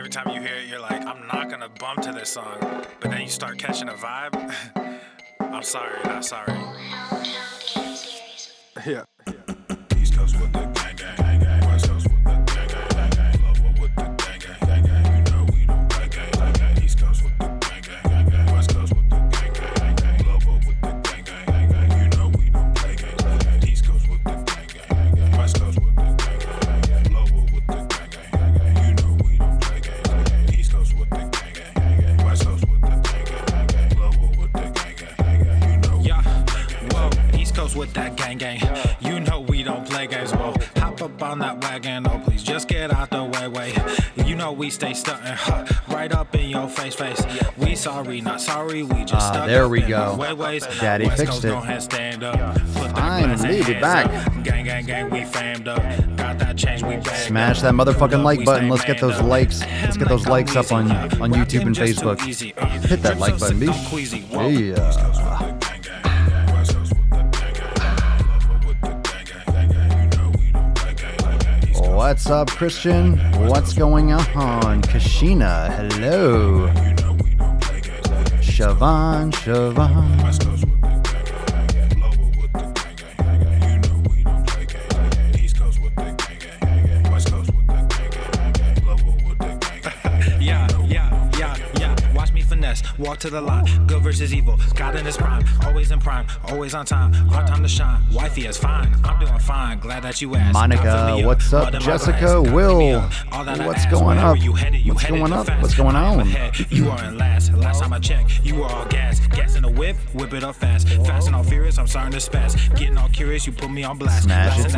Every time you hear it, you're like, I'm not gonna bump to this song, but then you start catching a vibe. I'm sorry, not sorry. Yeah. East Coast with the gang gang, West Coast with the gang gang, Lower with the gang gang, you know we don't play gang. East Coast with the gang gang, West Coast with the gang gang, Lower with the gang gang, you know we don't play gang. East Coast with the gang gang, West Coast with the gang gang, Lower with the gang gang, you know we don't play gang. East Coast with the gang gang, West Coast with the gang gang, Lower with the gang gang, you know. Yeah, whoa, East Coast with that gang gang. You know we don't play games, whoa. Hop up on that wagon, oh please just get out the way. You know we stay stuntin', right up in your face. We sorry, not sorry, we just stuck there up we in go. ways. Daddy West fixed Coast, it. go ahead, stand up. Put that Finally, glass and we're hands back. up. Gang, we famed up. Got that change, we bagged Smash up. that motherfucking Pulled up, like we button. stay Let's get manned those up. likes. Let's get those likes up on YouTube and Facebook. Hit that like button, bitch. Yeah. What's up, Christian? What's going on? Kashina, hello. Siobhan. Yeah. Watch me finesse, walk to the line. Good versus evil, God in his prime. Always in prime, always on time. Hard time to shine. Wifey is fine, I'm doing fine. Glad that you asked. Monica, what's up? Jessica, Will, what's going up? What's going up? What's going on? You are in last time I checked, you are all gas. Gas in the whip it up fast. Fast and all furious, I'm starting to spaz. Getting all curious, you put me on blast. Smash it.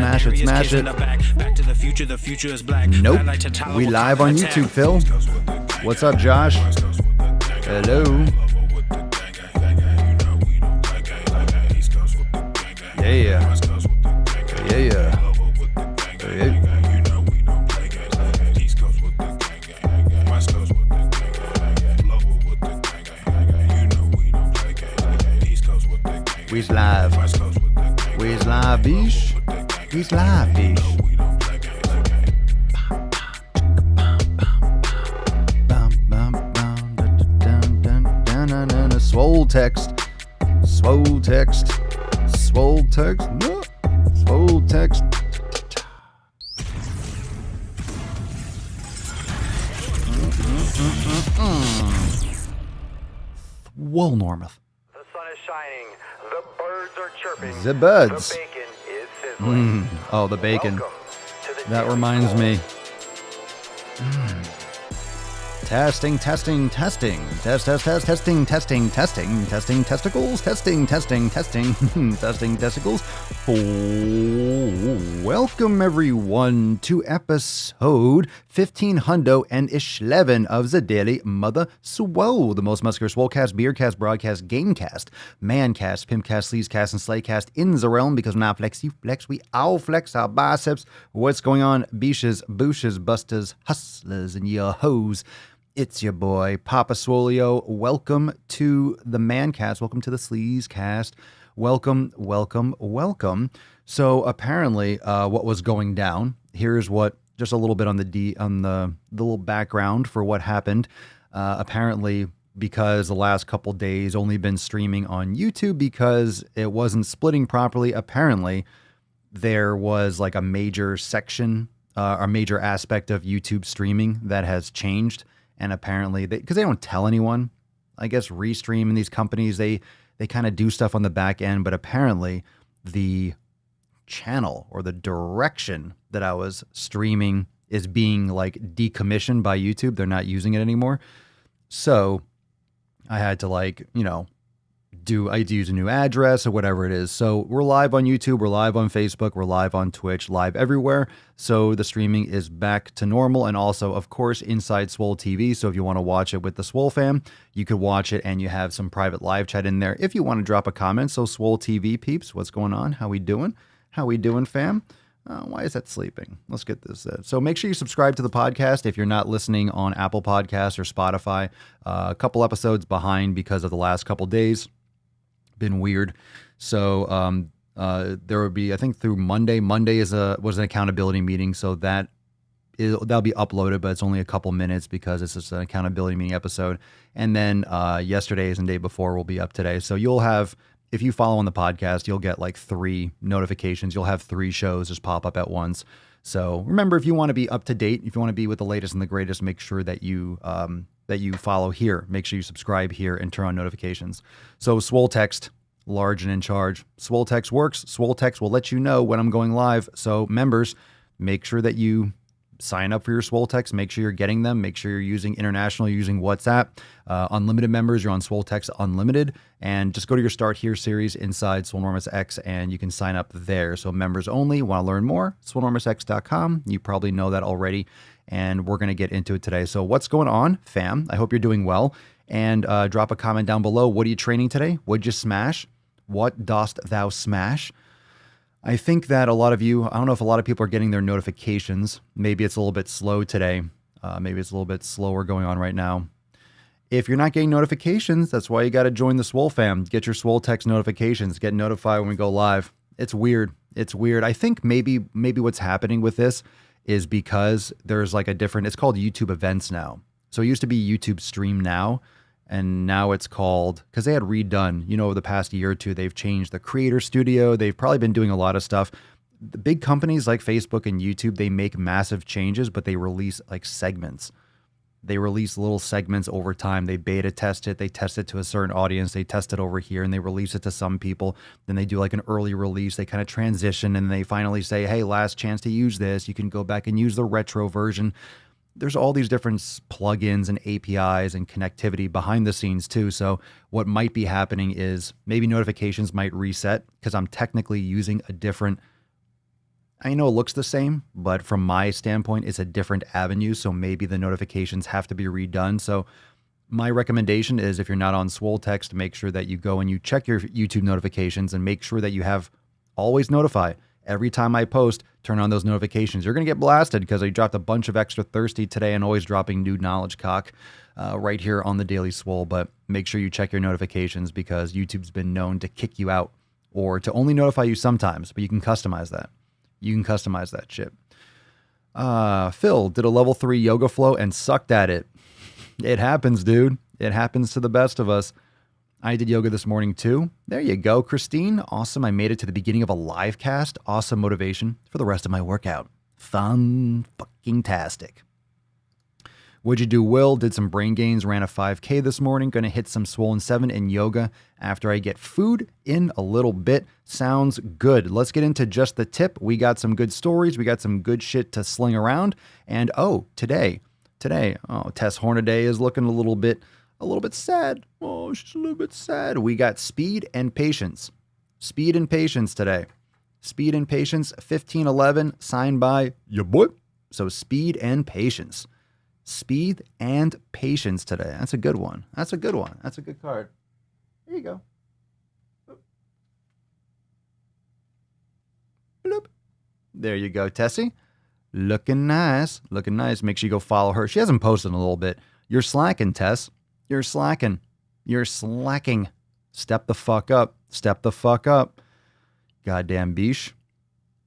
Back to the future is black. Nope, we live on YouTube, Phil. What's up, Josh? Hello. Yeah. We's live. Bish. We's live, Bish. Swole text. Swolenormous. The sun is shining. The birds are chirping. The birds. The bacon is sizzling. Oh, the bacon. Welcome to the That Daily reminds Swole. me. Testing. Testing testicles. Welcome everyone to episode 1511 of the Daily Mother Swole, the most muscular swolecast, beercast, broadcast, gamecast, mancast, pimpcast, sleazecast, and slaycast in the realm, because when I flex, you flex, we all flex our biceps. What's going on, beaches, booshes, busters, hustlers, and your hoes? It's your boy, Papa Swolio. Welcome to the Mancast. Welcome to the Sleazecast. Welcome. So apparently, what was going down? Here's what, just a little bit on the little background for what happened. Apparently, because the last couple days only been streaming on YouTube because it wasn't splitting properly. Apparently, there was like a major section, a major aspect of YouTube streaming that has changed. And apparently, because they don't tell anyone, I guess Restream and these companies, they kind of do stuff on the back end. But apparently, the channel or the direction that I was streaming is being like decommissioned by YouTube. They're not using it anymore. So I had to I had to use a new address or whatever it is. So we're live on YouTube, we're live on Facebook, we're live on Twitch, live everywhere. So the streaming is back to normal, and also, of course, inside Swole TV. So if you want to watch it with the Swole fam, you could watch it, and you have some private live chat in there if you want to drop a comment. So Swole TV peeps, what's going on? How we doing, fam? Why is that sleeping? Let's get this. So make sure you subscribe to the podcast if you're not listening on Apple Podcasts or Spotify. A couple episodes behind because of the last couple days. Been weird. So there would be, I think through Monday. Monday was an accountability meeting. So that that'll be uploaded, but it's only a couple minutes because it's just an accountability meeting episode. And then yesterday's and day before will be up today. So you'll have, if you follow on the podcast, you'll get like 3 notifications. You'll have 3 shows just pop up at once. So remember, if you want to be up to date, if you want to be with the latest and the greatest, make sure that you follow here. Make sure you subscribe here and turn on notifications. So Swole Text, large and in charge. Swole Text works. Swole Text will let you know when I'm going live. So members, make sure that you sign up for your Swole Text. Make sure you're getting them. Make sure you're using international, using WhatsApp. Unlimited members, you're on Swole Text Unlimited. And just go to your Start Here series inside Swolenormous X, and you can sign up there. So members only. Want to learn more? Swolenormousx.com. You probably know that already. And we're going to get into it today. So what's going on, fam? I hope you're doing well. And drop a comment down below. What are you training today? What'd you smash? What dost thou smash? I think that a lot of you, I don't know if a lot of people are getting their notifications. Maybe it's a little bit slow today. Maybe it's a little bit slower going on right now. If you're not getting notifications, that's why you got to join the Swole fam. Get your Swole Text notifications. Get notified when we go live. It's weird. It's weird. I think maybe what's happening with this is because there's like a different, it's called YouTube Events now. So it used to be YouTube Stream Now. And now it's called, because they had redone, over the past year or two, they've changed the Creator Studio. They've probably been doing a lot of stuff. The big companies like Facebook and YouTube, they make massive changes, but they release like segments. They release little segments over time. They beta test it. They test it to a certain audience. They test it over here and they release it to some people. Then they do like an early release. They kind of transition and they finally say, hey, last chance to use this. You can go back and use the retro version. There's all these different plugins and APIs and connectivity behind the scenes too. So what might be happening is maybe notifications might reset because I'm technically using a different, I know it looks the same, but from my standpoint, it's a different avenue. So maybe the notifications have to be redone. So my recommendation is if you're not on Swole Text, make sure that you go and you check your YouTube notifications and make sure that you have always notify. Every time I post, turn on those notifications. You're going to get blasted because I dropped a bunch of extra thirsty today and always dropping new knowledge cock right here on the Daily Swole. But make sure you check your notifications because YouTube's been known to kick you out or to only notify you sometimes, but you can customize that. You can customize that shit. Phil did a level 3 yoga flow and sucked at it. It happens, dude. It happens to the best of us. I did yoga this morning too. There you go, Christine. Awesome. I made it to the beginning of a live cast. Awesome motivation for the rest of my workout. Fun fucking tastic. What'd you do, Will? Did some brain gains, ran a 5K this morning. Going to hit some Swollen 7 in yoga after I get food in a little bit. Sounds good. Let's get into just the tip. We got some good stories. We got some good shit to sling around. And today, Tess Hornaday is looking a little bit sad. Oh, she's a little bit sad. We got speed and patience. Speed and patience today. Speed and patience, 1511, signed by your boy. So speed and patience. Speed and patience today. That's a good one. That's a good one. That's a good card. There you go. Bloop. There you go, Tessie. Looking nice. Looking nice. Make sure you go follow her. She hasn't posted in a little bit. You're slacking, Tess. You're slacking. You're slacking. Step the fuck up. Step the fuck up. Goddamn beesh.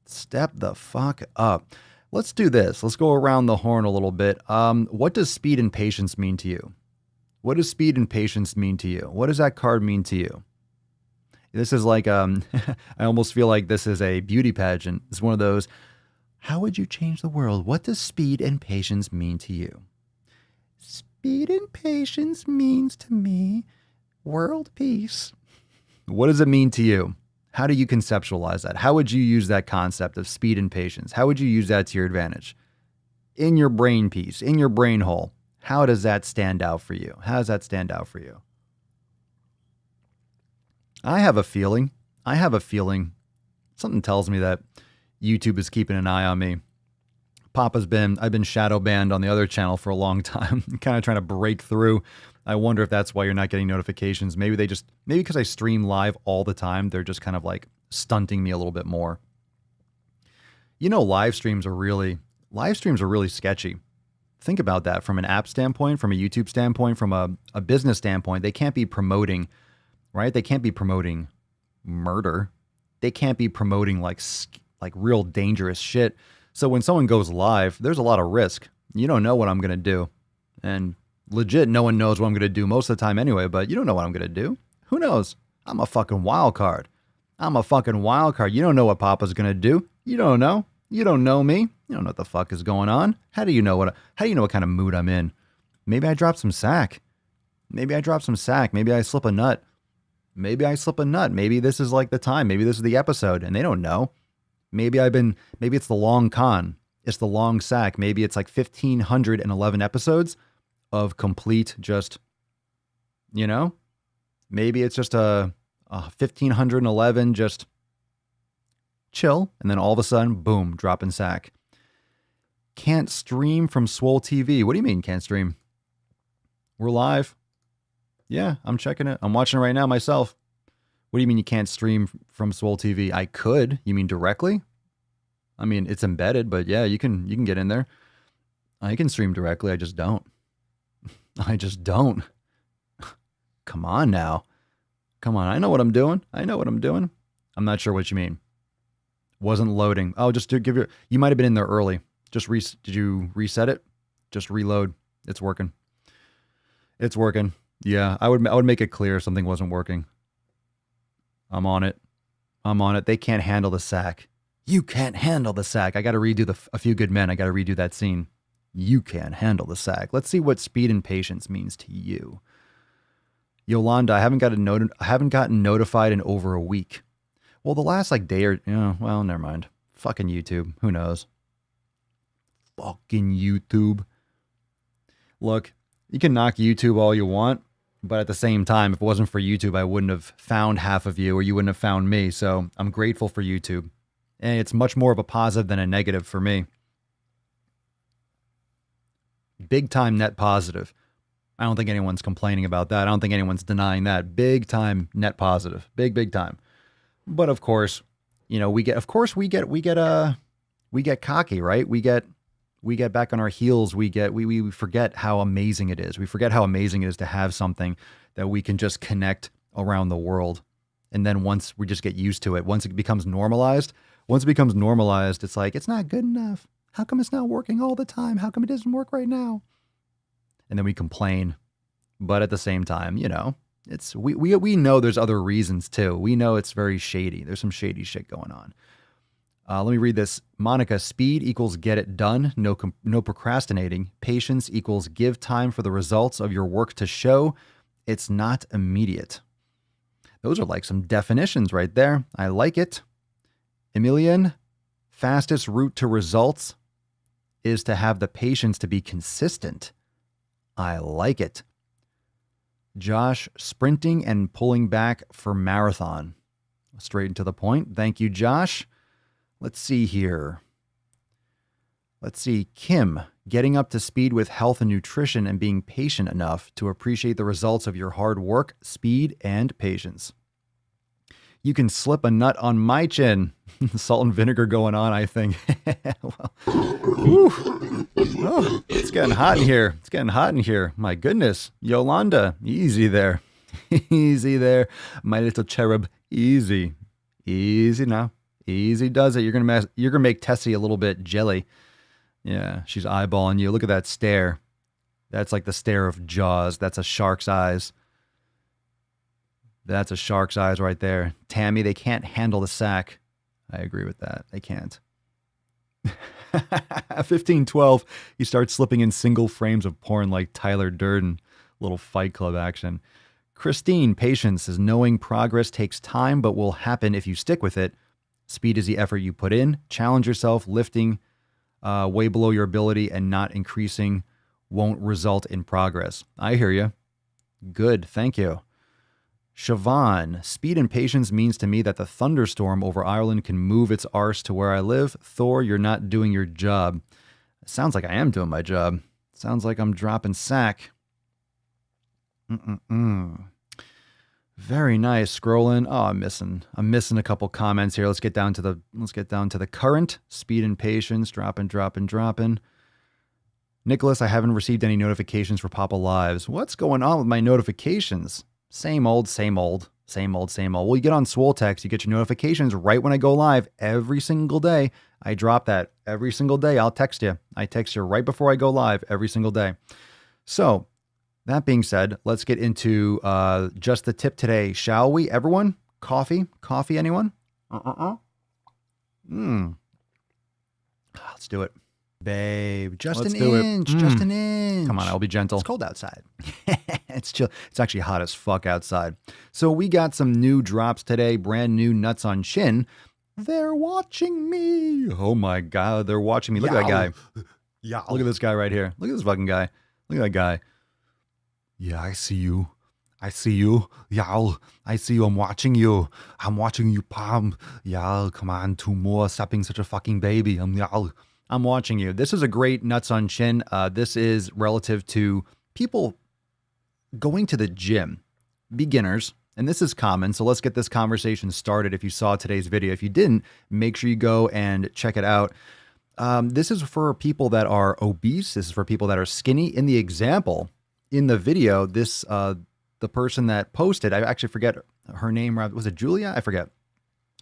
Step the fuck up. Let's do this. Let's go around the horn a little bit. What does speed and patience mean to you? What does speed and patience mean to you? What does that card mean to you? This is like, I almost feel like this is a beauty pageant. It's one of those, how would you change the world? What does speed and patience mean to you? Speed and patience means to me world peace. What does it mean to you? How do you conceptualize that? How would you use that concept of speed and patience? How would you use that to your advantage? In your brain piece, in your brain hole, how does that stand out for you? How does that stand out for you? I have a feeling, something tells me that YouTube is keeping an eye on me. I've been shadow banned on the other channel for a long time, kind of trying to break through. I wonder if that's why you're not getting notifications. Maybe because I stream live all the time, they're just kind of like stunting me a little bit more. Live streams are really sketchy. Think about that from an app standpoint, from a YouTube standpoint, from a business standpoint. They can't be promoting, right? They can't be promoting murder. They can't be promoting like real dangerous shit. So when someone goes live, there's a lot of risk. You don't know what I'm going to do. And legit, no one knows what I'm going to do most of the time anyway, but you don't know what I'm going to do. Who knows? I'm a fucking wild card. I'm a fucking wild card. You don't know what Papa's going to do. You don't know. You don't know me. You don't know what the fuck is going on. How do you know what kind of mood I'm in? Maybe I drop some sack. Maybe I drop some sack. Maybe I slip a nut. Maybe this is like the time. Maybe this is the episode and they don't know. Maybe it's the long con. It's the long sack. Maybe it's like 1,511 episodes of complete just, maybe it's just a 1,511 just chill. And then all of a sudden, boom, dropping sack. Can't stream from Swole TV. What do you mean can't stream? We're live. Yeah, I'm checking it. I'm watching it right now myself. What do you mean you can't stream from Swole TV? I could. You mean directly? I mean, it's embedded, but yeah, you can get in there. I can stream directly. I just don't. Come on now. Come on. I know what I'm doing. I'm not sure what you mean. Wasn't loading. Oh, just to give you might have been in there early. Did you reset it? Just reload. It's working. Yeah, I would make it clear if something wasn't working. I'm on it. They can't handle the sack. You can't handle the sack. I got to redo A Few Good Men. I got to redo that scene. You can't handle the sack. Let's see what speed and patience means to you. Yolanda, I haven't gotten notified in over a week. Well, the last day or well, never mind. Fucking YouTube. Who knows? Fucking YouTube. Look, you can knock YouTube all you want, but at the same time, if it wasn't for YouTube, I wouldn't have found half of you, or you wouldn't have found me. So I'm grateful for YouTube. And it's much more of a positive than a negative for me. Big time net positive. I don't think anyone's complaining about that. I don't think anyone's denying that. Big time net positive. Big time. But of course, we get cocky, right? We get back on our heels. We forget how amazing it is. We forget how amazing it is to have something that we can just connect around the world. And then once we just get used to it, once it becomes normalized, it's like, it's not good enough. How come it's not working all the time? How come it doesn't work right now? And then we complain. But at the same time, we know there's other reasons too. We know it's very shady. There's some shady shit going on. Let me read this. Monica, speed equals get it done. No procrastinating. Patience equals give time for the results of your work to show. It's not immediate. Those are like some definitions right there. I like it. Emilian, fastest route to results is to have the patience to be consistent. I like it. Josh, sprinting and pulling back for marathon. Straight and to the point. Thank you, Josh. Let's see here. Kim, getting up to speed with health and nutrition and being patient enough to appreciate the results of your hard work, speed, and patience. You can slip a nut on my chin. Salt and vinegar going on, I think. It's getting hot in here. My goodness. Yolanda, easy there. Easy there. My little cherub, easy. Easy now. Easy does it. You're gonna make Tessie a little bit jelly. Yeah, she's eyeballing you. Look at that stare. That's like the stare of Jaws. That's a shark's eyes. That's a shark's eyes right there. Tammy, they can't handle the sack. I agree with that. They can't. 1512, you start slipping in single frames of porn like Tyler Durden. Little Fight Club action. Christine, patience is knowing progress takes time but will happen if you stick with it. Speed is the effort you put in. Challenge yourself. Lifting way below your ability and not increasing won't result in progress. I hear you. Good. Thank you. Siobhan, speed and patience means to me that the thunderstorm over Ireland can move its arse to where I live. Thor, you're not doing your job. Sounds like I am doing my job. Sounds like I'm dropping sack. Very nice. Scrolling. Oh, I'm missing a couple comments here. Let's get down to the current. Speed and patience. Dropping. Nicholas, I haven't received any notifications for Papa Lives. What's going on with my notifications? Same old. Same old, same old. Well, you get on Swole Text, you get your notifications right when I go live every single day. I drop that every single day. I'll text you. I text you right before I go live every single day. So that being said, let's get into just the tip today, shall we? Everyone, coffee? Coffee, anyone? Let's do it. Babe, just Let's an do it. inch, just an inch. Come on, I'll be gentle. It's cold outside. It's chill. It's actually hot as fuck outside. So we got some new drops today, brand new nuts on chin. They're watching me. Oh my God, they're watching me. Look at that guy. Yeah. Look at this guy right here. Look at this fucking guy. Look at that guy. Yeah, I see you. I see you. Yeah, I see you. I'm watching you. I'm watching you, Palm. Yeah, come on, 2 more. Stop being such a fucking baby. I'm watching you. This is a great nuts on chin. This is relative to people going to the gym, beginners, and this is common. So let's get this conversation started. If you saw today's video, if you didn't, make sure you go and check it out. This is for people that are obese. This is for people that are skinny. In the example, in the video, this the person that posted, I actually forget her name. Was it Julia? I forget.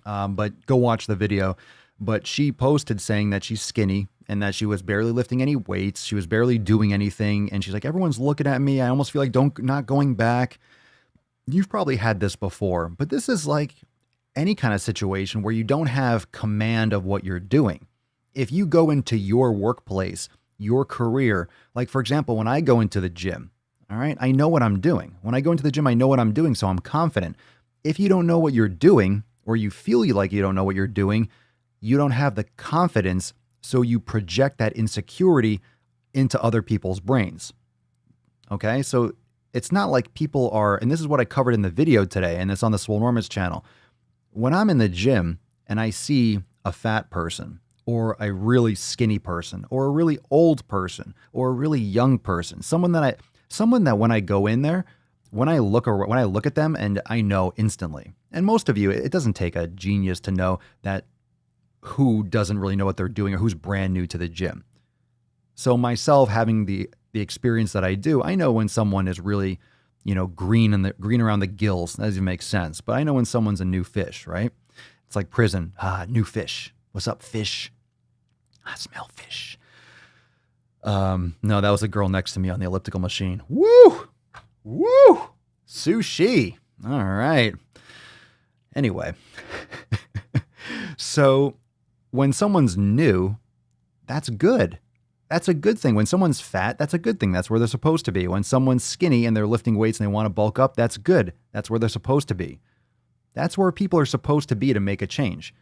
But go watch the video. But she posted saying that she's skinny and that she was barely lifting any weights. She was barely doing anything. And she's like, everyone's looking at me. I almost feel like not going back. You've probably had this before, but this is like any kind of situation where you don't have command of what you're doing. If you go into your workplace, your career, like for example, when I go into the gym, all right, I know what I'm doing. When I go into the gym, I know what I'm doing, so I'm confident. If you don't know what you're doing, or you feel like you don't know what you're doing, you don't have the confidence, so you project that insecurity into other people's brains. Okay, so it's not like people are, and this is what I covered in the video today, and it's on the Swolenormous channel. When I'm in the gym and I see a fat person, or a really skinny person, or a really old person, or a really young person, someone that when I go in there, when I look at them, and I know instantly. And most of you, it doesn't take a genius to know that who doesn't really know what they're doing or who's brand new to the gym. So myself having the experience that I do, I know when someone is really, green around the gills. That doesn't make sense. But I know when someone's a new fish, right? It's like prison. New fish. What's up, fish? I smell fish. No, that was a girl next to me on the elliptical machine. Woo! Woo! Sushi. All right. Anyway. So when someone's new, that's good. That's a good thing. When someone's fat, that's a good thing. That's where they're supposed to be. When someone's skinny and they're lifting weights and they want to bulk up, that's good. That's where they're supposed to be. That's where people are supposed to be to make a change.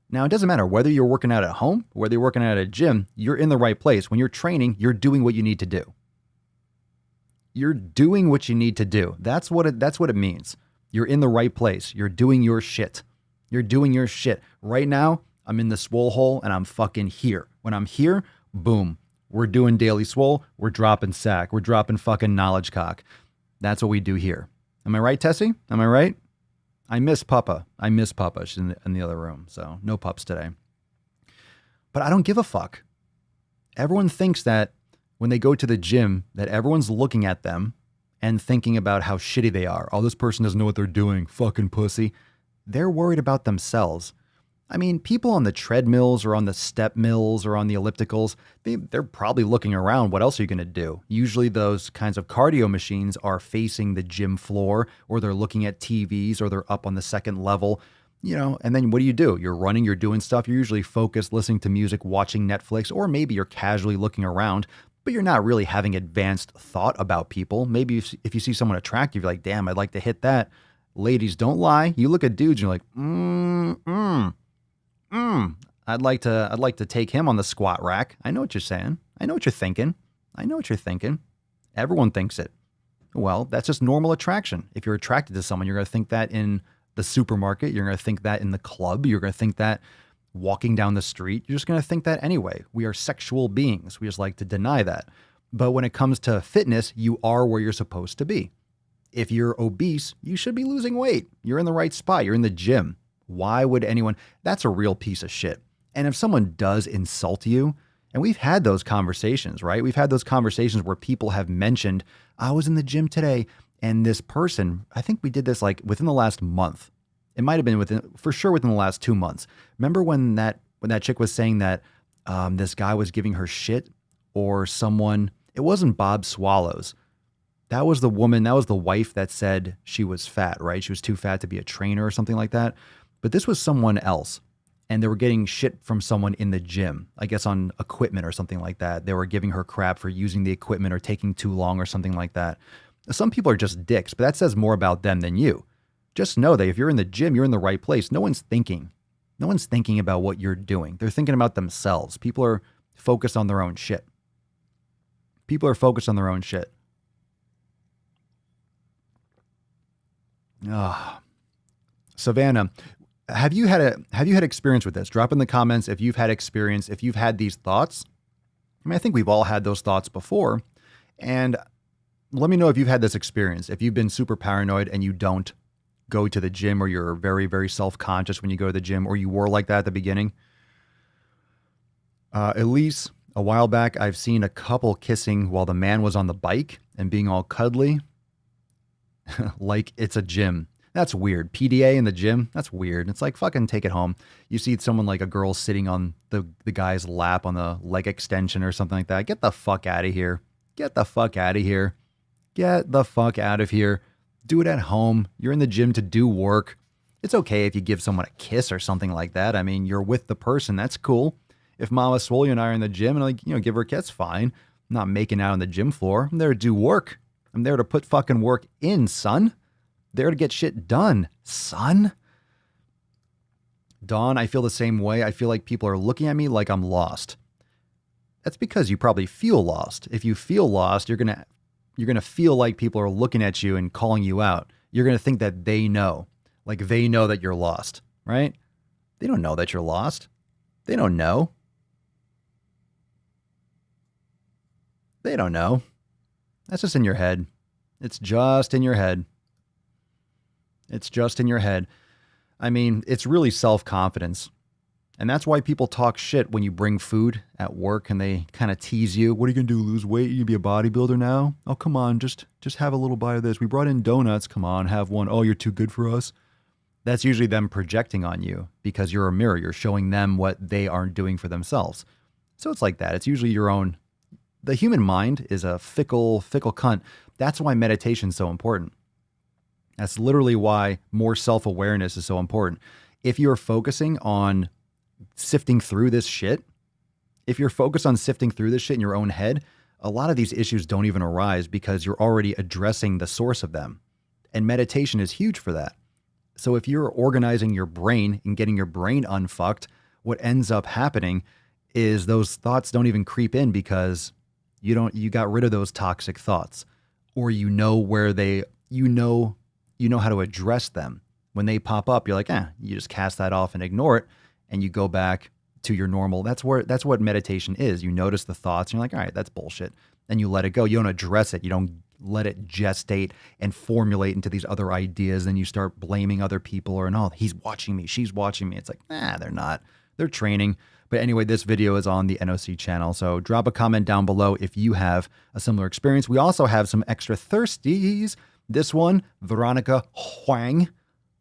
Now, it doesn't matter whether you're working out at home, whether you're working out at a gym, you're in the right place. When you're training, you're doing what you need to do. You're doing what you need to do. That's what it means. You're in the right place. You're doing your shit. You're doing your shit. Right now, I'm in the swole hole and I'm fucking here. When I'm here, boom, we're doing daily swole. We're dropping sack. We're dropping fucking knowledge cock. That's what we do here. Am I right, Tessie? Am I right? I miss Papa. She's in the other room, so no pups today. But I don't give a fuck. Everyone thinks that when they go to the gym, that everyone's looking at them and thinking about how shitty they are. Oh, this person doesn't know what they're doing. Fucking pussy. They're worried about themselves. I mean, people on the treadmills or on the step mills or on the ellipticals, they're probably looking around. What else are you going to do? Usually those kinds of cardio machines are facing the gym floor, or they're looking at TVs, or they're up on the second level, and then what do? You're running, you're doing stuff. You're usually focused, listening to music, watching Netflix, or maybe you're casually looking around, but you're not really having advanced thought about people. Maybe if you see someone attractive, you're like, damn, I'd like to hit that. Ladies, don't lie. You look at dudes, and you're like, I'd like to take him on the squat rack. I know what you're saying. I know what you're thinking. Everyone thinks it. Well, that's just normal attraction. If you're attracted to someone, you're going to think that in the supermarket. You're going to think that in the club. You're going to think that walking down the street. You're just going to think that anyway. We are sexual beings. We just like to deny that. But when it comes to fitness, you are where you're supposed to be. If you're obese, you should be losing weight. You're in the right spot. You're in the gym. Why would anyone? That's a real piece of shit. And if someone does insult you, and we've had those conversations, right? We've had those conversations where people have mentioned, I was in the gym today And this person, I think we did this like within the last month. It might have been for sure within the last 2 months. Remember when that chick was saying that this guy was giving her shit, or someone, it wasn't Bob Swallows. That was the woman, that was the wife that said she was fat, right? She was too fat to be a trainer or something like that. But this was someone else. And they were getting shit from someone in the gym, I guess on equipment or something like that. They were giving her crap for using the equipment or taking too long or something like that. Some people are just dicks, but that says more about them than you. Just know that if you're in the gym, you're in the right place. No one's thinking. No one's thinking about what you're doing. They're thinking about themselves. People are focused on their own shit. People are focused on their own shit. Savannah, have you had experience with this? Drop in the comments if you've had experience, if you've had these thoughts. I mean, I think we've all had those thoughts before. And let me know if you've had this experience. If you've been super paranoid and you don't go to the gym, or you're very, very self-conscious when you go to the gym, or you were like that at the beginning. At least a while back, I've seen a couple kissing while the man was on the bike and being all cuddly. Like it's a gym. That's weird. PDA in the gym? That's weird. It's like fucking take it home. You see someone like a girl sitting on the guy's lap on the leg extension or something like that. Get the fuck out of here. Get the fuck out of here. Get the fuck out of here. Do it at home. You're in the gym to do work. It's okay if you give someone a kiss or something like that. I mean, you're with the person. That's cool. If Mama Swolio and I are in the gym and like, give her a kiss, fine. I'm not making out on the gym floor. I'm there to do work. I'm there to put fucking work in, son. There to get shit done, son. Dawn, I feel the same way. I feel like people are looking at me like I'm lost. That's because you probably feel lost. If you feel lost, you're gonna feel like people are looking at you and calling you out. You're gonna think that they know. Like they know that you're lost, right? They don't know that you're lost. They don't know. They don't know. That's just in your head. It's just in your head. It's just in your head. I mean, it's really self-confidence. And that's why people talk shit when you bring food at work and they kind of tease you. What are you going to do, lose weight? You be a bodybuilder now? Oh, come on, just have a little bite of this. We brought in donuts. Come on, have one. Oh, you're too good for us. That's usually them projecting on you because you're a mirror. You're showing them what they aren't doing for themselves. So it's like that. It's usually your own. The human mind is a fickle cunt. That's why meditation is so important. That's literally why more self-awareness is so important. If you're focusing on sifting through this shit, if you're focused on sifting through this shit in your own head, a lot of these issues don't even arise because you're already addressing the source of them. And meditation is huge for that. So if you're organizing your brain and getting your brain unfucked, what ends up happening is those thoughts don't even creep in because you got rid of those toxic thoughts, or you know how to address them. When they pop up, you're like, you just cast that off and ignore it, and you go back to your normal. That's what meditation is. You notice the thoughts, and you're like, all right, that's bullshit. And you let it go. You don't address it. You don't let it gestate and formulate into these other ideas. Then you start blaming other people, or no, he's watching me, she's watching me. It's like, they're not. They're training. But anyway, this video is on the NOC channel. So drop a comment down below if you have a similar experience. We also have some extra thirsties. This one, Veronica Huang.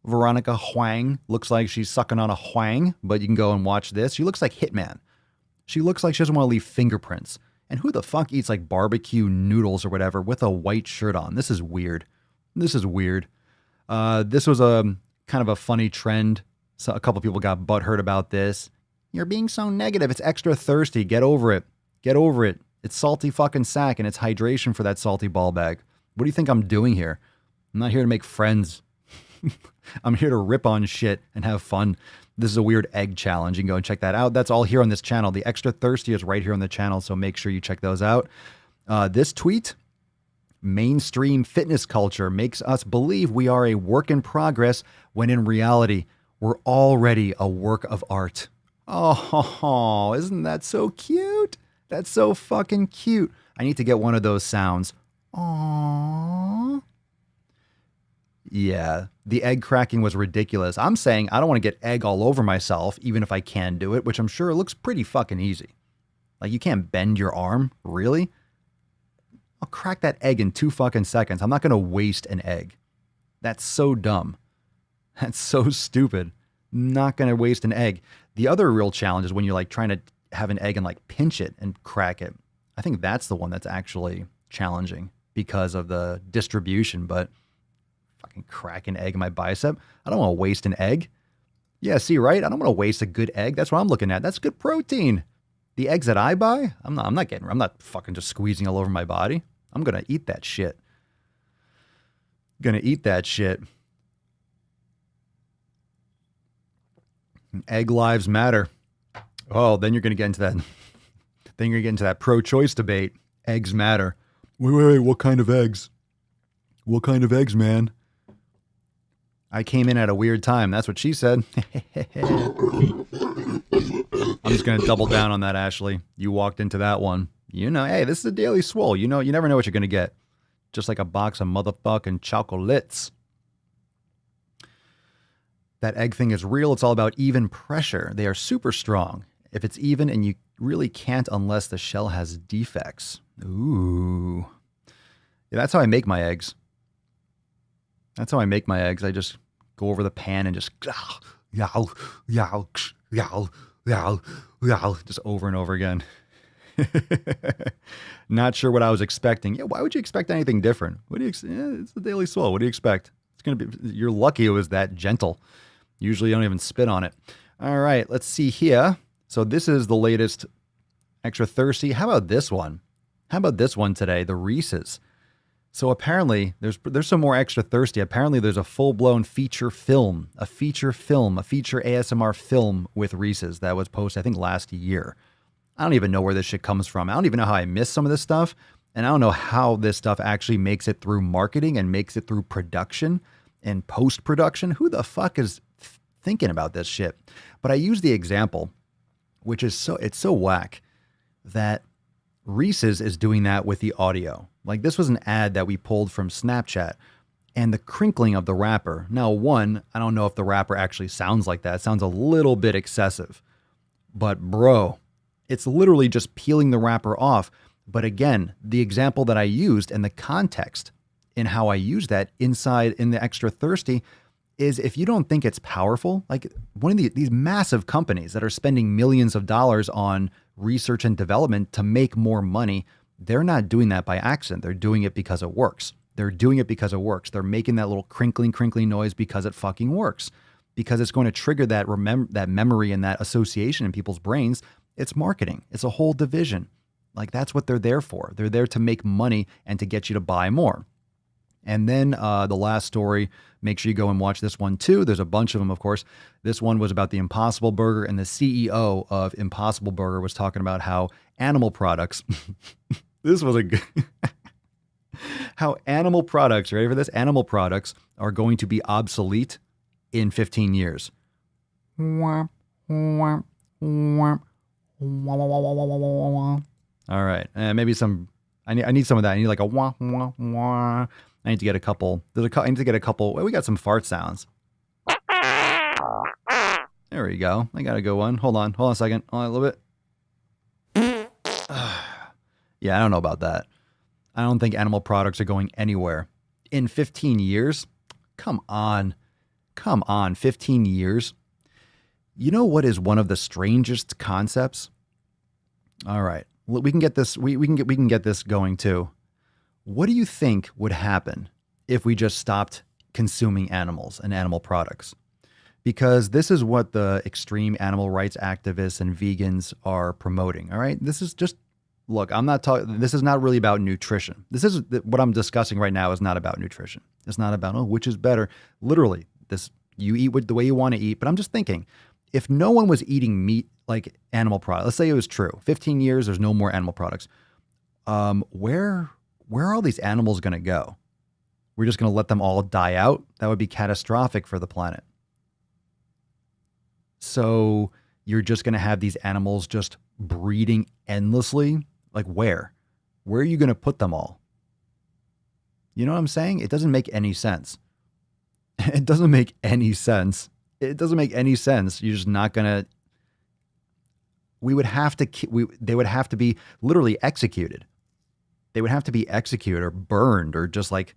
Veronica Huang looks like she's sucking on a Huang, but you can go and watch this. She looks like Hitman. She looks like she doesn't want to leave fingerprints. And who the fuck eats like barbecue noodles or whatever with a white shirt on? This is weird. This is weird. This was a kind of a funny trend. So a couple people got butthurt about this. You're being so negative. It's extra thirsty. Get over it. Get over it. It's salty fucking sack and it's hydration for that salty ball bag. What do you think I'm doing here? I'm not here to make friends. I'm here to rip on shit and have fun. This is a weird egg challenge. You can go and check that out. That's all here on this channel. The extra thirsty is right here on the channel, so make sure you check those out. This tweet, mainstream fitness culture makes us believe we are a work in progress when in reality, we're already a work of art. Oh, isn't that so cute? That's so fucking cute. I need to get one of those sounds. Aww. Yeah, the egg cracking was ridiculous. I'm saying I don't want to get egg all over myself, even if I can do it, which I'm sure looks pretty fucking easy. Like, you can't bend your arm, really? I'll crack that egg in 2 fucking seconds. I'm not going to waste an egg. That's so dumb. That's so stupid. Not going to waste an egg. The other real challenge is when you're like trying to have an egg and like pinch it and crack it. I think that's the one that's actually challenging because of the distribution, but fucking crack an egg in my bicep. I don't want to waste an egg. Yeah, see, right? I don't want to waste a good egg. That's what I'm looking at. That's good protein. The eggs that I buy, I'm not fucking just squeezing all over my body. I'm going to eat that shit. Gonna eat that shit. Egg lives matter. Oh, then you're gonna get into that. Then you're gonna get into that pro-choice debate. Eggs matter. Wait, what kind of eggs? What kind of eggs, man? I came in at a weird time. That's what she said. I'm just gonna double down on that, Ashley. You walked into that one. You know, hey, this is a Daily Swole. You know, you never know what you're gonna get. Just like a box of motherfucking chocolates. That egg thing is real. It's all about even pressure. They are super strong. If it's even, and you really can't unless the shell has defects. Ooh. Yeah, that's how I make my eggs. That's how I make my eggs. I just go over the pan and just just over and over again. Not sure what I was expecting. Yeah, why would you expect anything different? What do you? It's the Daily Swole. What do you expect? It's gonna be. You're lucky it was that gentle. Usually, you don't even spit on it. All right, let's see here. So this is the latest Extra Thirsty. How about this one? How about this one today? The Reese's. So apparently, there's some more Extra Thirsty. Apparently, there's a full-blown feature ASMR film with Reese's that was posted, I think, last year. I don't even know where this shit comes from. I don't even know how I missed some of this stuff. And I don't know how this stuff actually makes it through marketing and makes it through production and post-production. Who the fuck is thinking about this shit? But I use the example, which is it's so whack, that Reese's is doing that with the audio. Like, this was an ad that we pulled from Snapchat, and the crinkling of the wrapper. Now, one, I don't know if the wrapper actually sounds like that. It sounds a little bit excessive. But bro, it's literally just peeling the wrapper off. But again, the example that I used and the context in how I use that inside in the Extra Thirsty is, if you don't think it's powerful, like one of these massive companies that are spending millions of dollars on research and development to make more money, they're not doing that by accident. They're doing it because it works. They're doing it because it works. They're making that little crinkling noise because it fucking works. Because it's going to trigger that memory and that association in people's brains. It's marketing. It's a whole division. Like, that's what they're there for. They're there to make money and to get you to buy more. And then the last story, make sure you go and watch this one too. There's a bunch of them, of course. This one was about the Impossible Burger, and the CEO of Impossible Burger was talking about how animal products, this was a good, how animal products, ready for this? Animal products are going to be obsolete in 15 years. All right. Maybe some, I need some of that. I need like a wah, wah, wah. I need to get a couple. I need to get a couple. Well, we got some fart sounds. There we go. I got a good one. Hold on a second. Hold on a little bit. Yeah, I don't know about that. I don't think animal products are going anywhere. In 15 years? Come on. 15 years? You know what is one of the strangest concepts? All right. We can get this. We can get this going too. What do you think would happen if we just stopped consuming animals and animal products? Because this is what the extreme animal rights activists and vegans are promoting. All right. This is just, look, I'm not talking, this is not really about nutrition. This is what I'm discussing right now is not about nutrition. It's not about, which is better. Literally, you eat the way you want to eat. But I'm just thinking, if no one was eating meat, like animal products, let's say it was true, 15 years, there's no more animal products. Where are all these animals going to go? We're just going to let them all die out? That would be catastrophic for the planet. So you're just going to have these animals just breeding endlessly? Like where? Where are you going to put them all? You know what I'm saying? It doesn't make any sense. It doesn't make any sense. It doesn't make any sense. You're just not going to... They would have to be literally executed. They would have to be executed or burned or just like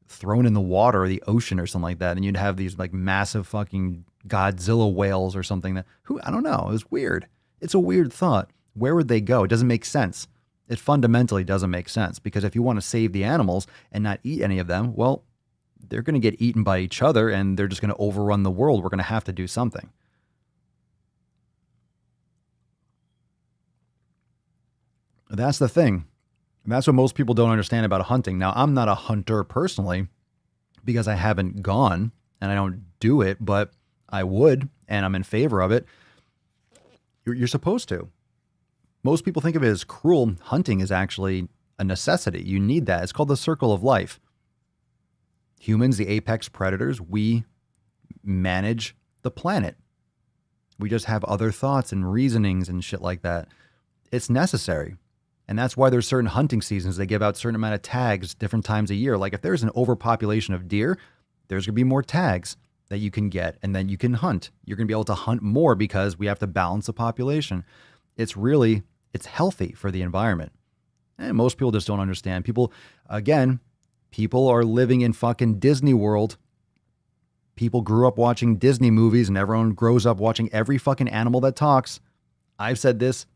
thrown in the water or the ocean or something like that. And you'd have these like massive fucking Godzilla whales or something I don't know. It was weird. It's a weird thought. Where would they go? It doesn't make sense. It fundamentally doesn't make sense, because if you want to save the animals and not eat any of them, well, they're going to get eaten by each other and they're just going to overrun the world. We're going to have to do something. That's the thing. That's what most people don't understand about hunting. Now, I'm not a hunter personally because I haven't gone and I don't do it, but I would, and I'm in favor of it. You're supposed to. Most people think of it as cruel. Hunting is actually a necessity. You need that. It's called the circle of life. Humans, the apex predators, we manage the planet. We just have other thoughts and reasonings and shit like that. It's necessary. And that's why there's certain hunting seasons. They give out certain amount of tags different times a year. Like if there's an overpopulation of deer, there's going to be more tags that you can get, and then you can hunt. You're going to be able to hunt more because we have to balance the population. It's healthy for the environment. And most people just don't understand. People are living in fucking Disney World. People grew up watching Disney movies, and everyone grows up watching every fucking animal that talks. I've said this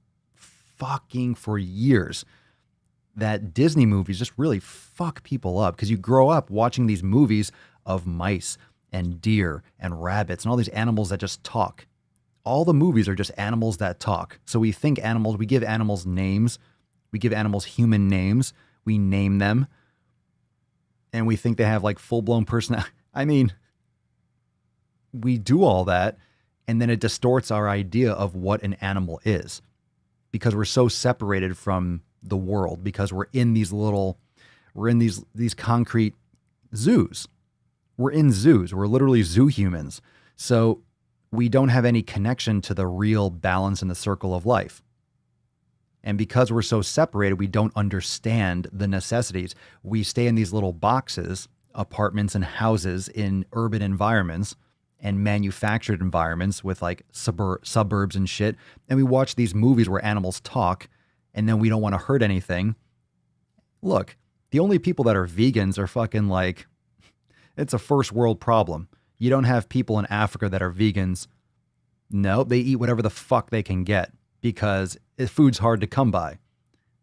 fucking for years, that Disney movies just really fuck people up, because you grow up watching these movies of mice and deer and rabbits and all these animals that just talk. All the movies are just animals that talk. So we think animals, we give animals names. We give animals human names. We name them. And we think they have like full-blown personality. I mean, we do all that, and then it distorts our idea of what an animal is, because we're so separated from the world, because we're in these concrete zoos. We're in zoos. We're literally zoo humans. So we don't have any connection to the real balance in the circle of life. And because we're so separated, we don't understand the necessities. We stay in these little boxes, apartments and houses in urban environments and manufactured environments with like suburbs and shit. And we watch these movies where animals talk, and then we don't want to hurt anything. Look, the only people that are vegans are fucking like, it's a first world problem. You don't have people in Africa that are vegans. No, they eat whatever the fuck they can get because food's hard to come by.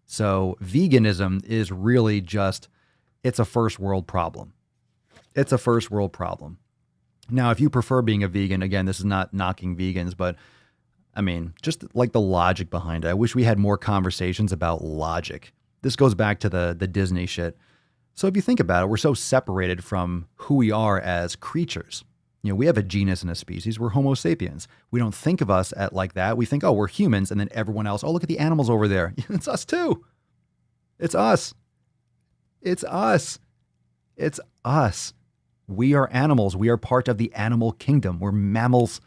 So veganism is really just, it's a first world problem. It's a first world problem. Now, if you prefer being a vegan, again, this is not knocking vegans, but I mean, just like the logic behind it. I wish we had more conversations about logic. This goes back to the Disney shit. So if you think about it, we're so separated from who we are as creatures. You know, we have a genus and a species. We're Homo sapiens. We don't think of us like that. We think, oh, we're humans. And then everyone else, oh, look at the animals over there. It's us too. It's us. It's us. It's us. We are animals. We are part of the animal kingdom. We're mammals.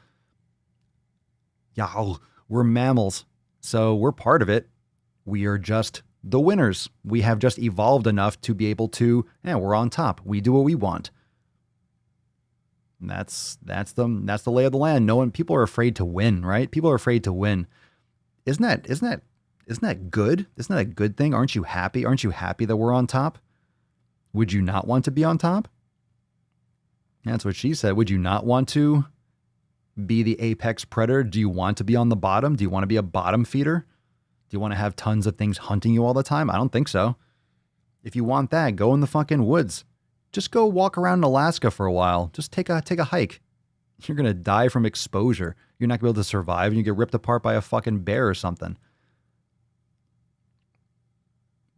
Y'all, we're mammals. So we're part of it. We are just the winners. We have just evolved enough to be able to, we're on top. We do what we want. And that's the lay of the land. People are afraid to win, right? People are afraid to win. Isn't that good? Isn't that a good thing? Aren't you happy? Aren't you happy that we're on top? Would you not want to be on top? That's what she said. Would you not want to be the apex predator? Do you want to be on the bottom? Do you want to be a bottom feeder? Do you want to have tons of things hunting you all the time? I don't think so. If you want that, go in the fucking woods. Just go walk around in Alaska for a while. Just take a hike. You're going to die from exposure. You're not going to be able to survive, and you get ripped apart by a fucking bear or something.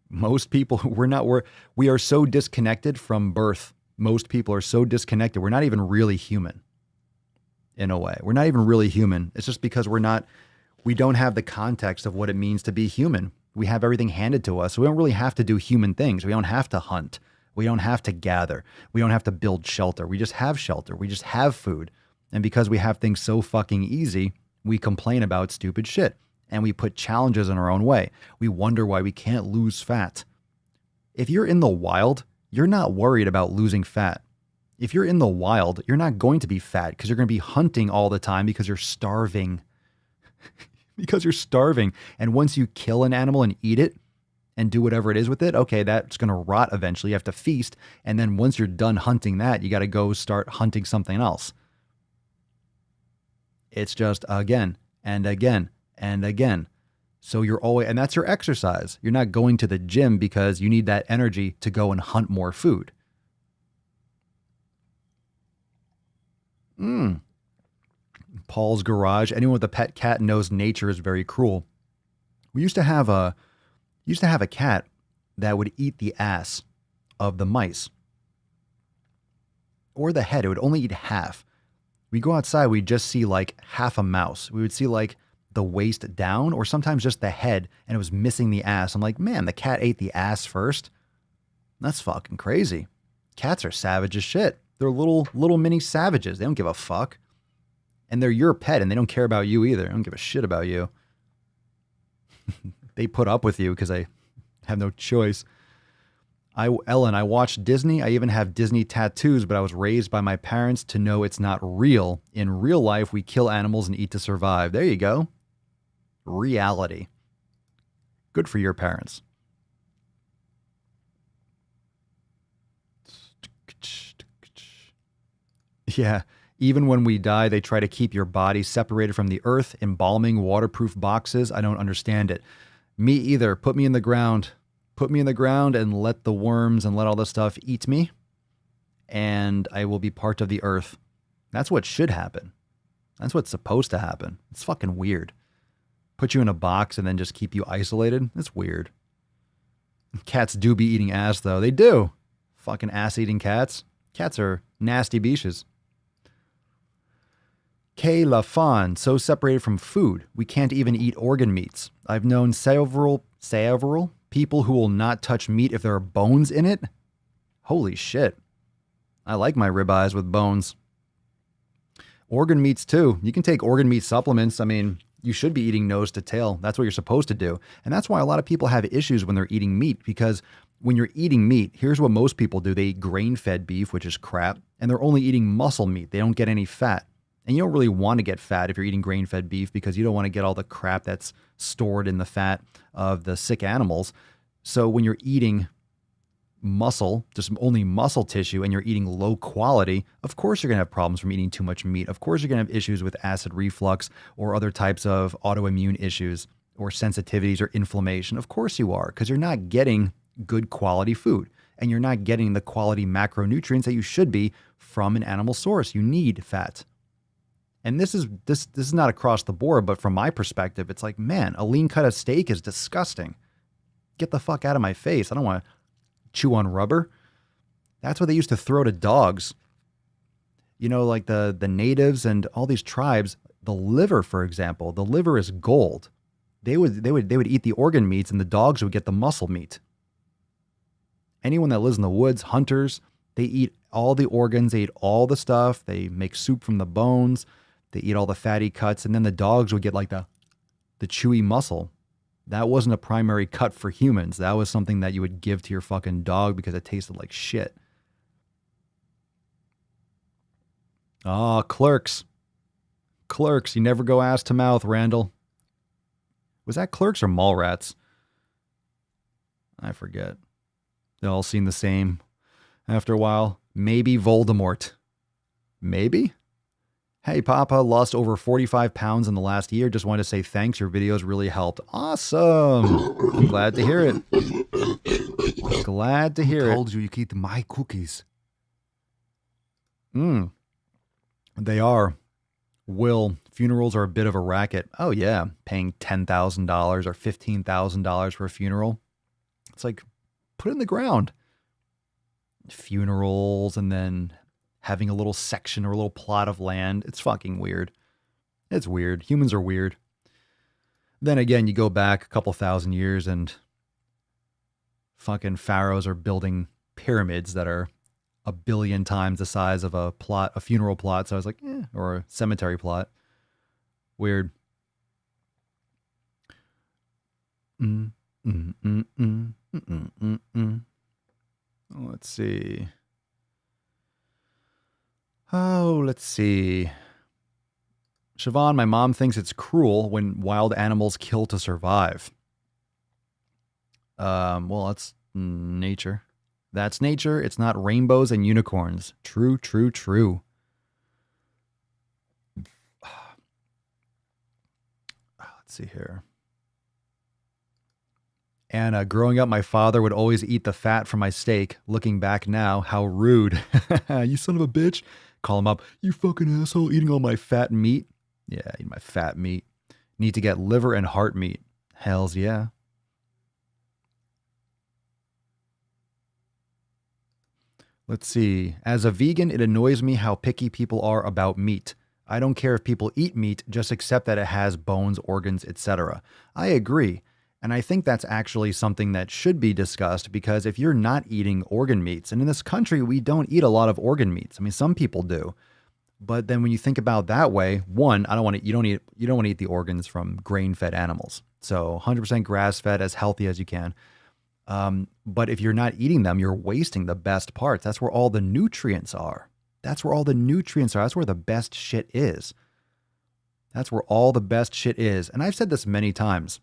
Most people, we are so disconnected from birth. Most people are so disconnected. We're not even really human in a way. We're not even really human. It's just because we don't have the context of what it means to be human. We have everything handed to us. So we don't really have to do human things. We don't have to hunt. We don't have to gather. We don't have to build shelter. We just have shelter. We just have food. And because we have things so fucking easy, we complain about stupid shit. And we put challenges in our own way. We wonder why we can't lose fat. If you're in the wild, you're not worried about losing fat. If you're in the wild, you're not going to be fat because you're going to be hunting all the time because you're starving. Because you're starving. And once you kill an animal and eat it and do whatever it is with it, okay, that's going to rot eventually. You have to feast. And then once you're done hunting that, you got to go start hunting something else. It's just again and again and again. So you're always, and that's your exercise. You're not going to the gym because you need that energy to go and hunt more food. Paul's garage. Anyone with a pet cat knows nature is very cruel. We used to have a cat that would eat the ass of the mice. Or the head. It would only eat half. We go outside, we'd just see like half a mouse. We would see like the waist down or sometimes just the head, and it was missing the ass. I'm like, man, the cat ate the ass first? That's fucking crazy. Cats are savage as shit. They're little mini savages. They don't give a fuck. And they're your pet, and they don't care about you either. They don't give a shit about you. They put up with you because they have no choice. Ellen, I watched Disney. I even have Disney tattoos, but I was raised by my parents to know it's not real. In real life, we kill animals and eat to survive. There you go. Reality. Good for your parents. Yeah. Even when we die, they try to keep your body separated from the earth, embalming, waterproof boxes. I don't understand it. Me either. Put me in the ground. Put me in the ground and let the worms and let all this stuff eat me, and I will be part of the earth. That's what should happen. That's what's supposed to happen. It's fucking weird. Put you in a box and then just keep you isolated. It's weird. Cats do be eating ass, though. They do. Fucking ass-eating cats. Cats are nasty beaches. Kay LaFon, so separated from food, we can't even eat organ meats. I've known several people who will not touch meat if there are bones in it. Holy shit. I like my ribeyes with bones. Organ meats too. You can take organ meat supplements. I mean, you should be eating nose to tail. That's what you're supposed to do. And that's why a lot of people have issues when they're eating meat, because when you're eating meat, here's what most people do. They eat grain-fed beef, which is crap, and they're only eating muscle meat. They don't get any fat. And you don't really want to get fat if you're eating grain-fed beef, because you don't want to get all the crap that's stored in the fat of the sick animals. So when you're eating muscle, just only muscle tissue, and you're eating low quality, of course you're going to have problems from eating too much meat. Of course you're going to have issues with acid reflux or other types of autoimmune issues or sensitivities or inflammation. Of course you are, because you're not getting good quality food, and you're not getting the quality macronutrients that you should be from an animal source. You need fat. And this is not across the board, but from my perspective, it's like, man, a lean cut of steak is disgusting. Get the fuck out of my face. I don't want to chew on rubber. That's what they used to throw to dogs. You know, like the natives and all these tribes, the liver, for example, the liver is gold. They would eat the organ meats, and the dogs would get the muscle meat. Anyone that lives in the woods, hunters, they eat all the organs, they eat all the stuff, they make soup from the bones. They eat all the fatty cuts, and then the dogs would get like the chewy muscle. That wasn't a primary cut for humans. That was something that you would give to your fucking dog because it tasted like shit. Oh, Clerks. Clerks. You never go ass to mouth, Randall. Was that Clerks or Mallrats? I forget. They all seem the same after a while. Maybe Voldemort. Maybe? Hey, Papa, lost over 45 pounds in the last year. Just wanted to say thanks. Your videos really helped. Awesome. I'm glad to hear it. Glad to hear it. I told you could eat my cookies. They are. Will, funerals are a bit of a racket. Oh, yeah. Paying $10,000 or $15,000 for a funeral. It's like, put it in the ground. Funerals and then having a little section or a little plot of land. It's fucking weird. It's weird. Humans are weird. Then again, you go back a couple thousand years and fucking pharaohs are building pyramids that are 1 billion times the size of a funeral plot. So I was like, or a cemetery plot. Weird. Let's see. Oh, let's see. Siobhan, my mom thinks it's cruel when wild animals kill to survive. Well, that's nature. That's nature. It's not rainbows and unicorns. True, true, true. Let's see here. And growing up, my father would always eat the fat from my steak. Looking back now, how rude. You son of a bitch. Call him up. You fucking asshole, eating all my fat meat. Yeah, eat my fat meat. Need to get liver and heart meat. Hells yeah. Let's see. As a vegan, it annoys me how picky people are about meat. I don't care if people eat meat, just accept that it has bones, organs, etc. I agree. And I think that's actually something that should be discussed, because if you're not eating organ meats, and in this country, we don't eat a lot of organ meats. I mean, some people do. But then when you think about that way, one, you don't want to eat the organs from grain-fed animals. So 100% grass-fed, as healthy as you can. But if you're not eating them, you're wasting the best parts. That's where all the nutrients are. That's where all the nutrients are. That's where the best shit is. That's where all the best shit is. And I've said this many times.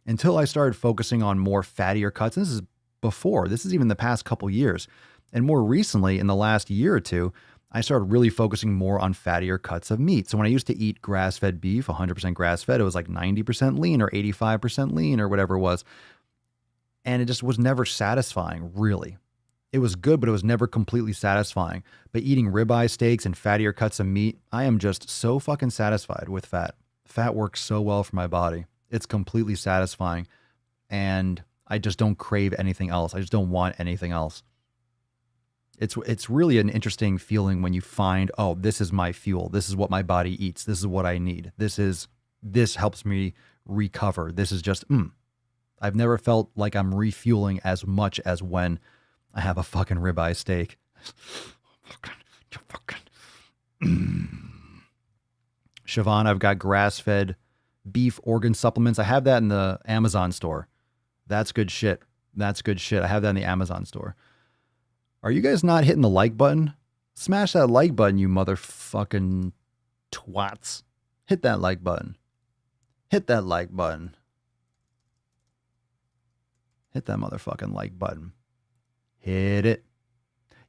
Until I started focusing on more fattier cuts, and this is even the past couple years. And more recently, in the last year or two, I started really focusing more on fattier cuts of meat. So when I used to eat grass-fed beef, 100% grass-fed, it was like 90% lean or 85% lean or whatever it was. And it just was never satisfying, really. It was good, but it was never completely satisfying. But eating ribeye steaks and fattier cuts of meat, I am just so fucking satisfied with fat. Fat works so well for my body. It's completely satisfying. And I just don't crave anything else. I just don't want anything else. It's really an interesting feeling when you find, oh, this is my fuel. This is what my body eats. This is what I need. This helps me recover. This is just, I've never felt like I'm refueling as much as when I have a fucking ribeye steak. Siobhan, I've got grass-fed beef organ supplements. I have that in the Amazon store. That's good shit. That's good shit. I have that in the Amazon store. Are you guys not hitting the like button? Smash that like button, you motherfucking twats. Hit that like button. Hit that like button. Hit that motherfucking like button. Hit it.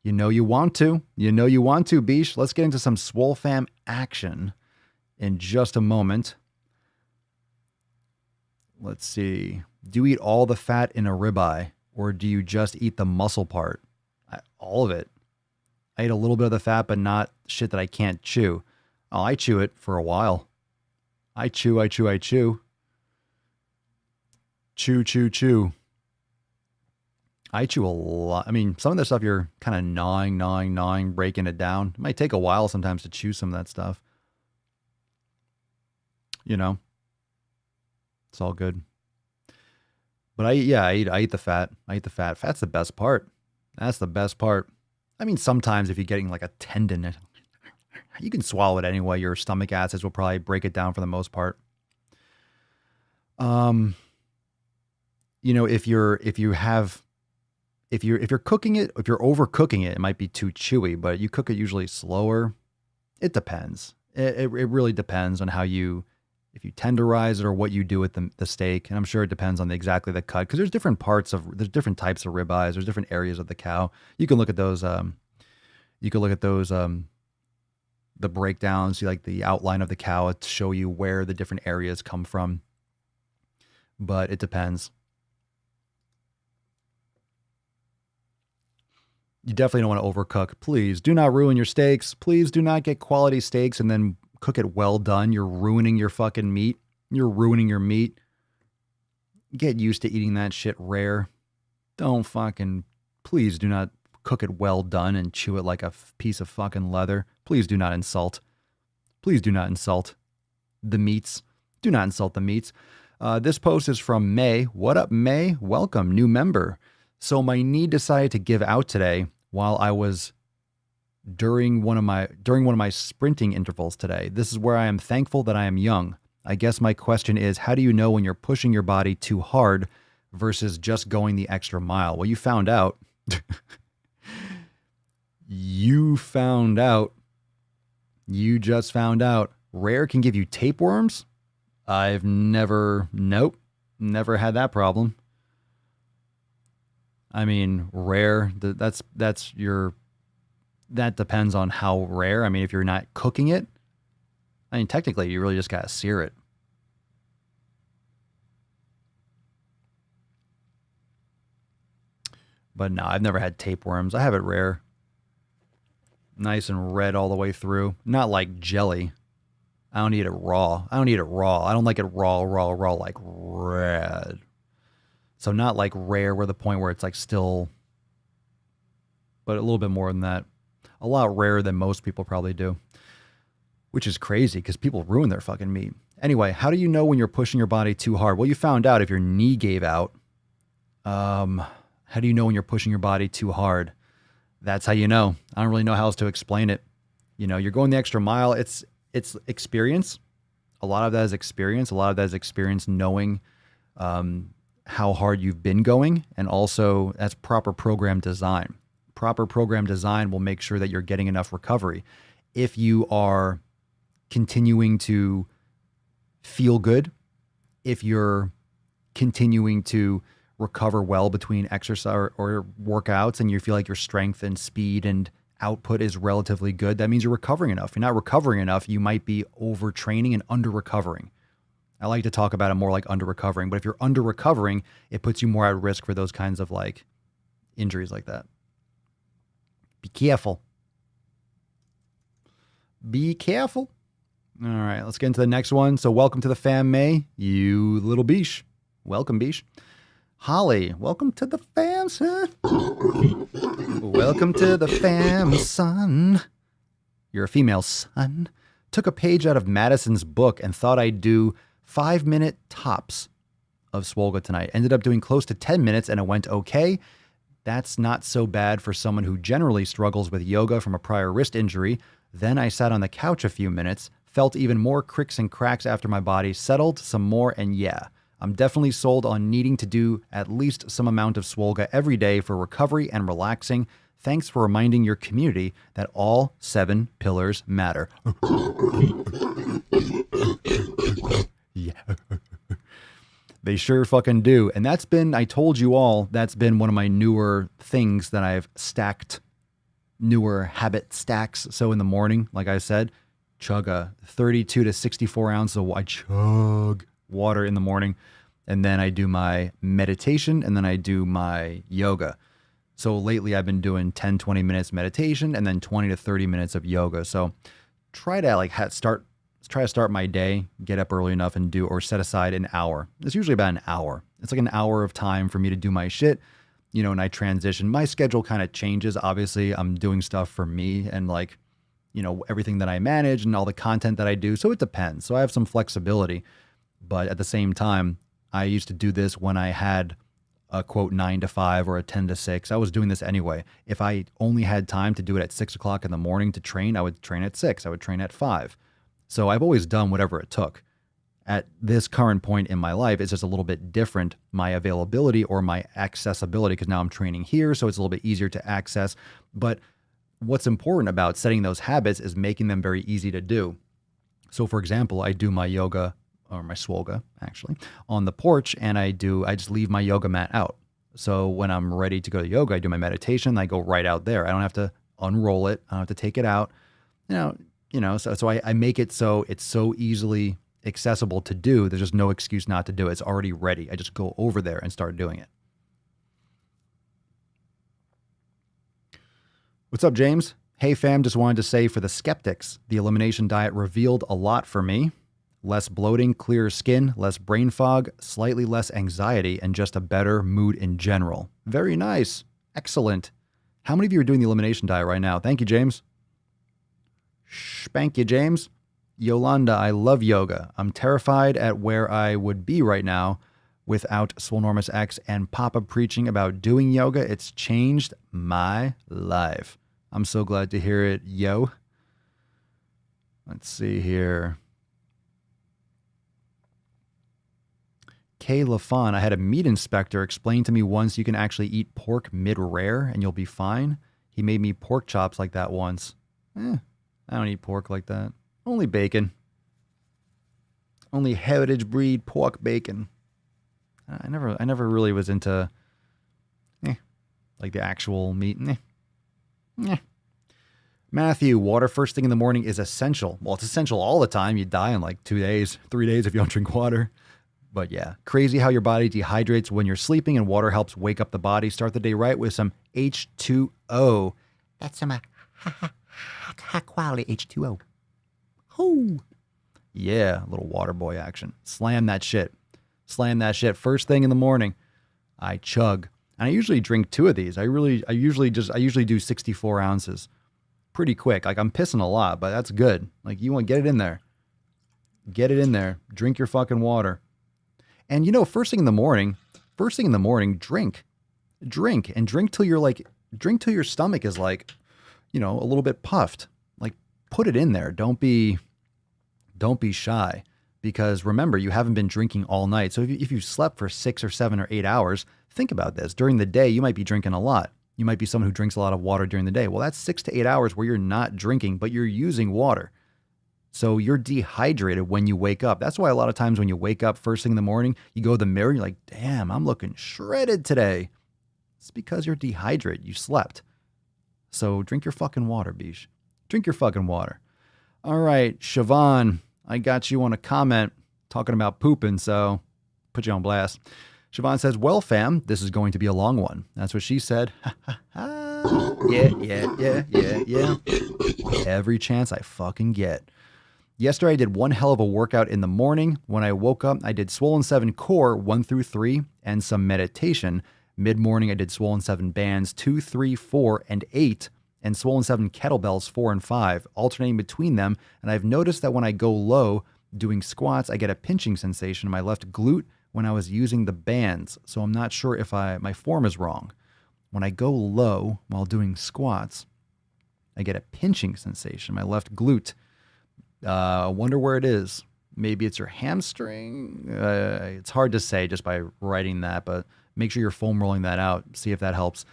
You know you want to. You know you want to, Beesh. Let's get into some Swole Fam action in just a moment. Let's see. Do you eat all the fat in a ribeye, or do you just eat the muscle part? All of it. I eat a little bit of the fat, but not shit that I can't chew. Oh, I chew it for a while. I chew. Chew, chew, chew. I chew a lot. I mean, some of the stuff you're kind of gnawing, breaking it down. It might take a while sometimes to chew some of that stuff. You know, it's all good. But I eat the fat. I eat the fat. Fat's the best part. That's the best part. I mean, sometimes if you're getting like a tendon, you can swallow it anyway. Your stomach acids will probably break it down for the most part. You know, if you're cooking it, if you're overcooking it, it might be too chewy, but you cook it usually slower. It depends. It really depends on if you tenderize it or what you do with the steak. And I'm sure it depends on exactly the cut, because there's different types of ribeyes. There's different areas of the cow. You can look at those, the breakdowns, see like the outline of the cow to show you where the different areas come from. But it depends. You definitely don't want to overcook. Please do not ruin your steaks. Please do not get quality steaks and then cook it well done. You're ruining your fucking meat. You're ruining your meat. Get used to eating that shit rare. Please do not cook it well done and chew it like a piece of fucking leather. Please do not insult. Please do not insult the meats. Do not insult the meats. This post is from May. What up, May? Welcome, new member. So my knee decided to give out today while I was during one of my sprinting intervals today. This is where I am thankful that I am young. I guess my question is, how do you know when you're pushing your body too hard versus just going the extra mile? Well, you found out. You just found out. Rare can give you tapeworms? I've never had that problem. I mean, rare, that depends on how rare. I mean, if you're not cooking it, I mean, technically, you really just got to sear it. But no, I've never had tapeworms. I have it rare. Nice and red all the way through. Not like jelly. I don't eat it raw. I don't like it raw, like red. So not like rare, where the point where it's like still, but a little bit more than that. A lot rarer than most people probably do. Which is crazy because people ruin their fucking meat. Anyway, how do you know when you're pushing your body too hard? Well, you found out if your knee gave out. How do you know when you're pushing your body too hard? That's how you know. I don't really know how else to explain it. You know, you're going the extra mile. It's experience. A lot of that is experience. A lot of that is experience knowing how hard you've been going. And also that's proper program design. Proper program design will make sure that you're getting enough recovery. If you are continuing to feel good, if you're continuing to recover well between exercise or workouts, and you feel like your strength and speed and output is relatively good, that means you're recovering enough. If you're not recovering enough, you might be overtraining and under recovering. I like to talk about it more like under recovering, but if you're under recovering, it puts you more at risk for those kinds of like injuries like that. Be careful. Be careful. All right, let's get into the next one. So welcome to the fam, May, you little beesh. Welcome, beesh. Holly, welcome to the fam, son. Welcome to the fam, son. You're a female, son. Took a page out of Madison's book and thought I'd do 5-minute tops of Swole tonight. Ended up doing close to 10 minutes and it went okay. That's not so bad for someone who generally struggles with yoga from a prior wrist injury. Then I sat on the couch a few minutes, felt even more cricks and cracks after my body settled some more, and yeah, I'm definitely sold on needing to do at least some amount of Swolga every day for recovery and relaxing. Thanks for reminding your community that all 7 pillars matter. Yeah. They sure fucking do. And that's been, I told you all, that's been one of my newer things that I've stacked, newer habit stacks. So in the morning, like I said, chug a 32 to 64 ounces of I chug water in the morning. And then I do my meditation and then I do my yoga. So lately I've been doing 10, 20 minutes meditation and then 20 to 30 minutes of yoga. So try to like start my day, get up early enough and do, or set aside an hour. It's usually about an hour. It's like an hour of time for me to do my shit, you know, and I transition. My schedule kind of changes. Obviously I'm doing stuff for me and like, you know, everything that I manage and all the content that I do. So it depends. So I have some flexibility, but at the same time, I used to do this when I had a quote 9 to 5 or a 10 to 6. I was doing this anyway. If I only had time to do it at 6 o'clock in the morning to train, I would train at 6. I would train at 5. So I've always done whatever it took. At this current point in my life, it's just a little bit different, my availability or my accessibility, because now I'm training here, so it's a little bit easier to access. But what's important about setting those habits is making them very easy to do. So for example, I do my yoga, or my Swolga actually, on the porch, and I just leave my yoga mat out. So when I'm ready to go to yoga, I do my meditation, I go right out there. I don't have to unroll it. I don't have to take it out. So I make it so it's so easily accessible to do. There's just no excuse not to do it. It's already ready. I just go over there and start doing it. What's up, James? Hey fam, just wanted to say for the skeptics, the elimination diet revealed a lot for me. Less bloating, clearer skin, less brain fog, slightly less anxiety, and just a better mood in general. Very nice. Excellent. How many of you are doing the elimination diet right now? Thank you, James. Spank you, James. Yolanda, I love yoga. I'm terrified at where I would be right now without Swolenormous X and Papa preaching about doing yoga. It's changed my life. I'm so glad to hear it, yo. Let's see here. Kay LaFon, I had a meat inspector explain to me once you can actually eat pork mid-rare and you'll be fine. He made me pork chops like that once. I don't eat pork like that. Only bacon. Only heritage breed pork bacon. I never really was into Like the actual meat. Matthew, water first thing in the morning is essential. Well, it's essential all the time. You die in like 2 days, 3 days if you don't drink water. But yeah, crazy how your body dehydrates when you're sleeping, and water helps wake up the body. Start the day right with some H2O. That's some high quality H2O. Oh. Yeah, a little water boy action. Slam that shit. Slam that shit. First thing in the morning, I chug. And I usually drink 2 of these. I usually do 64 ounces. Pretty quick. Like, I'm pissing a lot, but that's good. Like, you want to get it in there. Get it in there. Drink your fucking water. And first thing in the morning, drink. Drink. And drink till your stomach is like, a little bit puffed. Like, put it in there. Don't be shy. Because remember, you haven't been drinking all night. So if you slept for 6 or 7 or 8 hours, think about this. During the day, you might be drinking a lot. You might be someone who drinks a lot of water during the day. Well, that's 6 to 8 hours where you're not drinking, but you're using water. So you're dehydrated when you wake up. That's why a lot of times when you wake up first thing in the morning, you go to the mirror, you're like, damn, I'm looking shredded today. It's because you're dehydrated. You slept. So drink your fucking water, Bish. Drink your fucking water. All right, Siobhan, I got you on a comment talking about pooping, so put you on blast. Siobhan says, well, fam, this is going to be a long one. That's what she said. Yeah. Every chance I fucking get. Yesterday, I did one hell of a workout in the morning. When I woke up, I did Swollen 7 core 1 through 3 and some meditation. Mid-morning, I did Swollen 7 bands 2, 3, 4, and 8, and Swollen 7 kettlebells 4 and 5, alternating between them. And I've noticed that when I go low doing squats, I get a pinching sensation in my left glute when I was using the bands. So I'm not sure if my form is wrong. When I go low while doing squats, I get a pinching sensation in my left glute. I wonder where it is. Maybe it's your hamstring. It's hard to say just by writing that, but make sure you're foam rolling that out. See if that helps.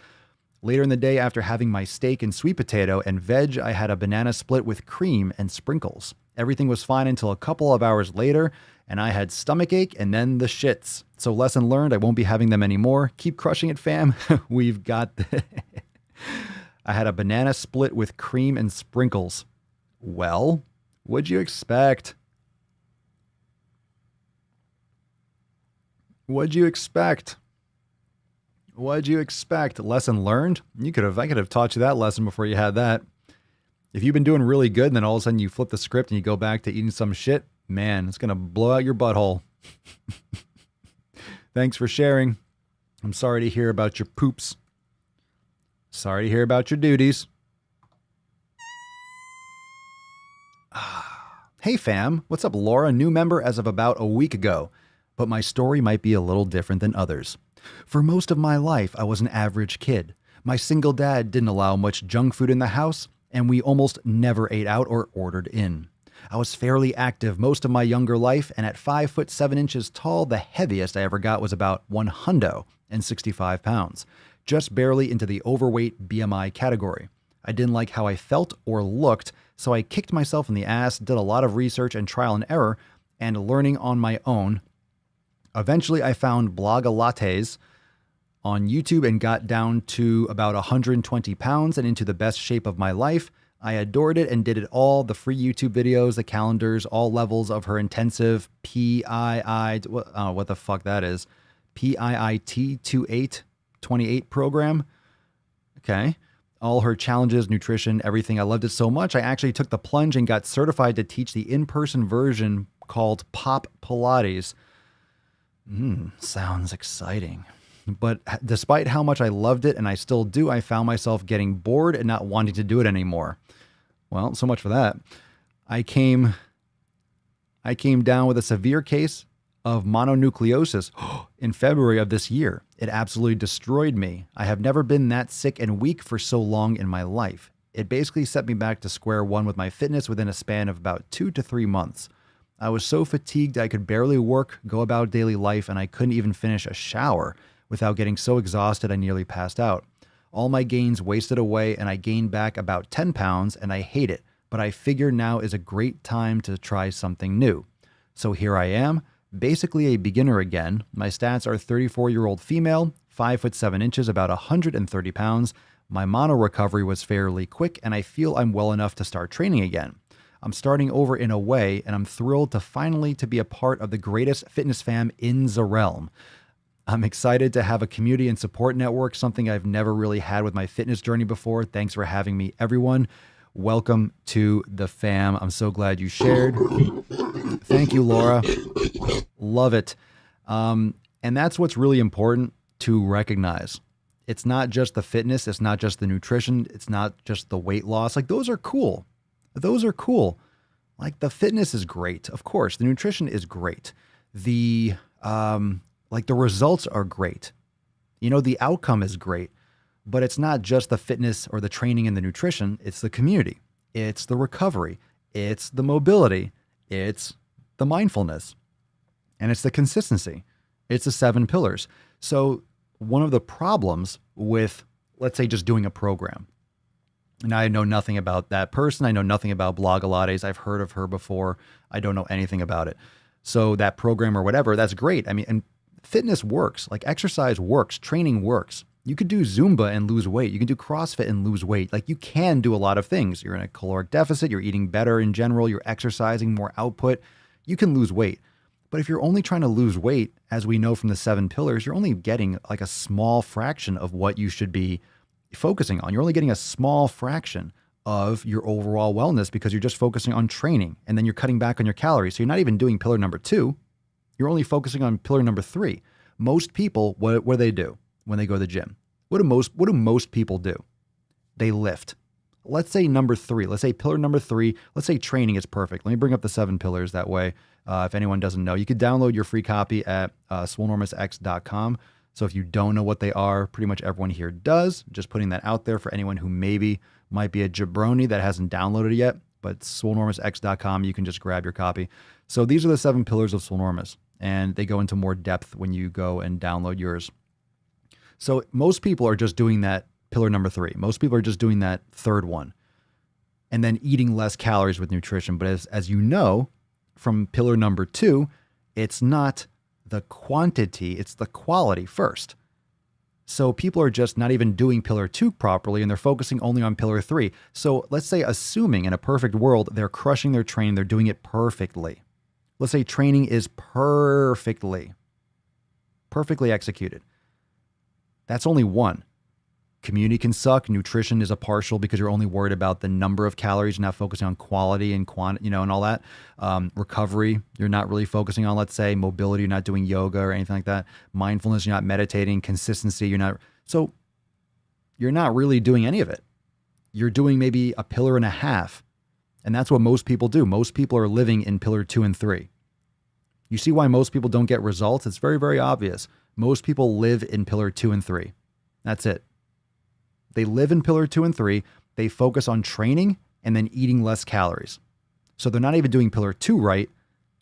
Later in the day, after having my steak and sweet potato and veg, I had a banana split with cream and sprinkles. Everything was fine until a couple of hours later, and I had stomachache and then the shits. So lesson learned, I won't be having them anymore. Keep crushing it, fam. We've got this. I had a banana split with cream and sprinkles. Well, what'd you expect? What'd you expect? What'd you expect? Lesson learned? I could have taught you that lesson before you had that. If you've been doing really good and then all of a sudden you flip the script and you go back to eating some shit, man, it's going to blow out your butthole. Thanks for sharing. I'm sorry to hear about your poops. Sorry to hear about your duties. Hey fam, what's up Laura? New member as of about a week ago, but my story might be a little different than others. For most of my life, I was an average kid. My single dad didn't allow much junk food in the house, and we almost never ate out or ordered in. I was fairly active most of my younger life, and at 5'7" tall, the heaviest I ever got was about 165 pounds, just barely into the overweight BMI category. I didn't like how I felt or looked, so I kicked myself in the ass, did a lot of research and trial and error, and learning on my own. Eventually, I found Blogalates on YouTube and got down to about 120 pounds and into the best shape of my life. I adored it and did it all, the free YouTube videos, the calendars, all levels of her intensive what the fuck that is, PIIT 28 program. Okay. All her challenges, nutrition, everything. I loved it so much. I actually took the plunge and got certified to teach the in-person version called Pop Pilates. Sounds exciting. But despite how much I loved it, and I still do, I found myself getting bored and not wanting to do it anymore. Well, so much for that. I came down with a severe case of mononucleosis in February of this year. It absolutely destroyed me. I have never been that sick and weak for so long in my life. It basically set me back to square one with my fitness within a span of about 2 to 3 months. I was so fatigued I could barely work, go about daily life, and I couldn't even finish a shower without getting so exhausted I nearly passed out. All my gains wasted away, and I gained back about 10 pounds, and I hate it, but I figure now is a great time to try something new. So here I am, basically a beginner again. My stats are 34-year-old female, 5'7", about 130 pounds. My mono recovery was fairly quick, and I feel I'm well enough to start training again. I'm starting over in a way, and I'm thrilled to finally to be a part of the greatest fitness fam in the realm. I'm excited to have a community and support network, something I've never really had with my fitness journey before. Thanks for having me, everyone. Welcome to the fam. I'm so glad you shared. Thank you, Laura. Love it. And that's what's really important to recognize. It's not just the fitness. It's not just the nutrition. It's not just the weight loss. Like, those are cool. Those are cool. Like, the fitness is great. Of course, the nutrition is great. The results are great. You know, the outcome is great. But it's not just the fitness or the training and the nutrition. It's the community. It's the recovery. It's the mobility. It's the mindfulness. And it's the consistency. It's the 7 pillars. So one of the problems with, let's say, just doing a program, and I know nothing about that person. I know nothing about Blogilates. I've heard of her before. I don't know anything about it. So that program or whatever, that's great. I mean, and fitness works. Like, exercise works. Training works. You could do Zumba and lose weight. You can do CrossFit and lose weight. Like, you can do a lot of things. You're in a caloric deficit. You're eating better in general. You're exercising, more output. You can lose weight. But if you're only trying to lose weight, as we know from the 7 pillars, you're only getting like a small fraction of what you should be focusing on. You're only getting a small fraction of your overall wellness because you're just focusing on training, and then you're cutting back on your calories. So you're not even doing pillar number 2. You're only focusing on pillar number 3. Most people, what do they do when they go to the gym? What do most people do? They lift. Let's say number 3. Let's say pillar number 3. Let's say training is perfect. Let me bring up the 7 pillars that way. If anyone doesn't know, you could download your free copy at swolenormousx.com. So if you don't know what they are, pretty much everyone here does. Just putting that out there for anyone who maybe might be a jabroni that hasn't downloaded it yet. But swolenormousx.com, you can just grab your copy. So these are the 7 pillars of Swolenormous, and they go into more depth when you go and download yours. So most people are just doing that pillar number 3. Most people are just doing that third one and then eating less calories with nutrition. But as you know, from pillar number 2, it's not the quantity, it's the quality first. So people are just not even doing pillar 2 properly, and they're focusing only on pillar 3. So let's say, assuming in a perfect world, they're crushing their training, they're doing it perfectly. Let's say training is perfectly executed. That's only 1. Community can suck. Nutrition is a partial because you're only worried about the number of calories, you're not focusing on quality and and all that. Recovery, you're not really focusing on, let's say. Mobility, you're not doing yoga or anything like that. Mindfulness, you're not meditating. Consistency, so you're not really doing any of it. You're doing maybe a pillar and a half. And that's what most people do. Most people are living in pillar 2 and 3. You see why most people don't get results? It's very, very obvious. Most people live in pillar 2 and 3. That's it. They live in pillar 2 and 3. They focus on training and then eating less calories. So they're not even doing pillar 2 right,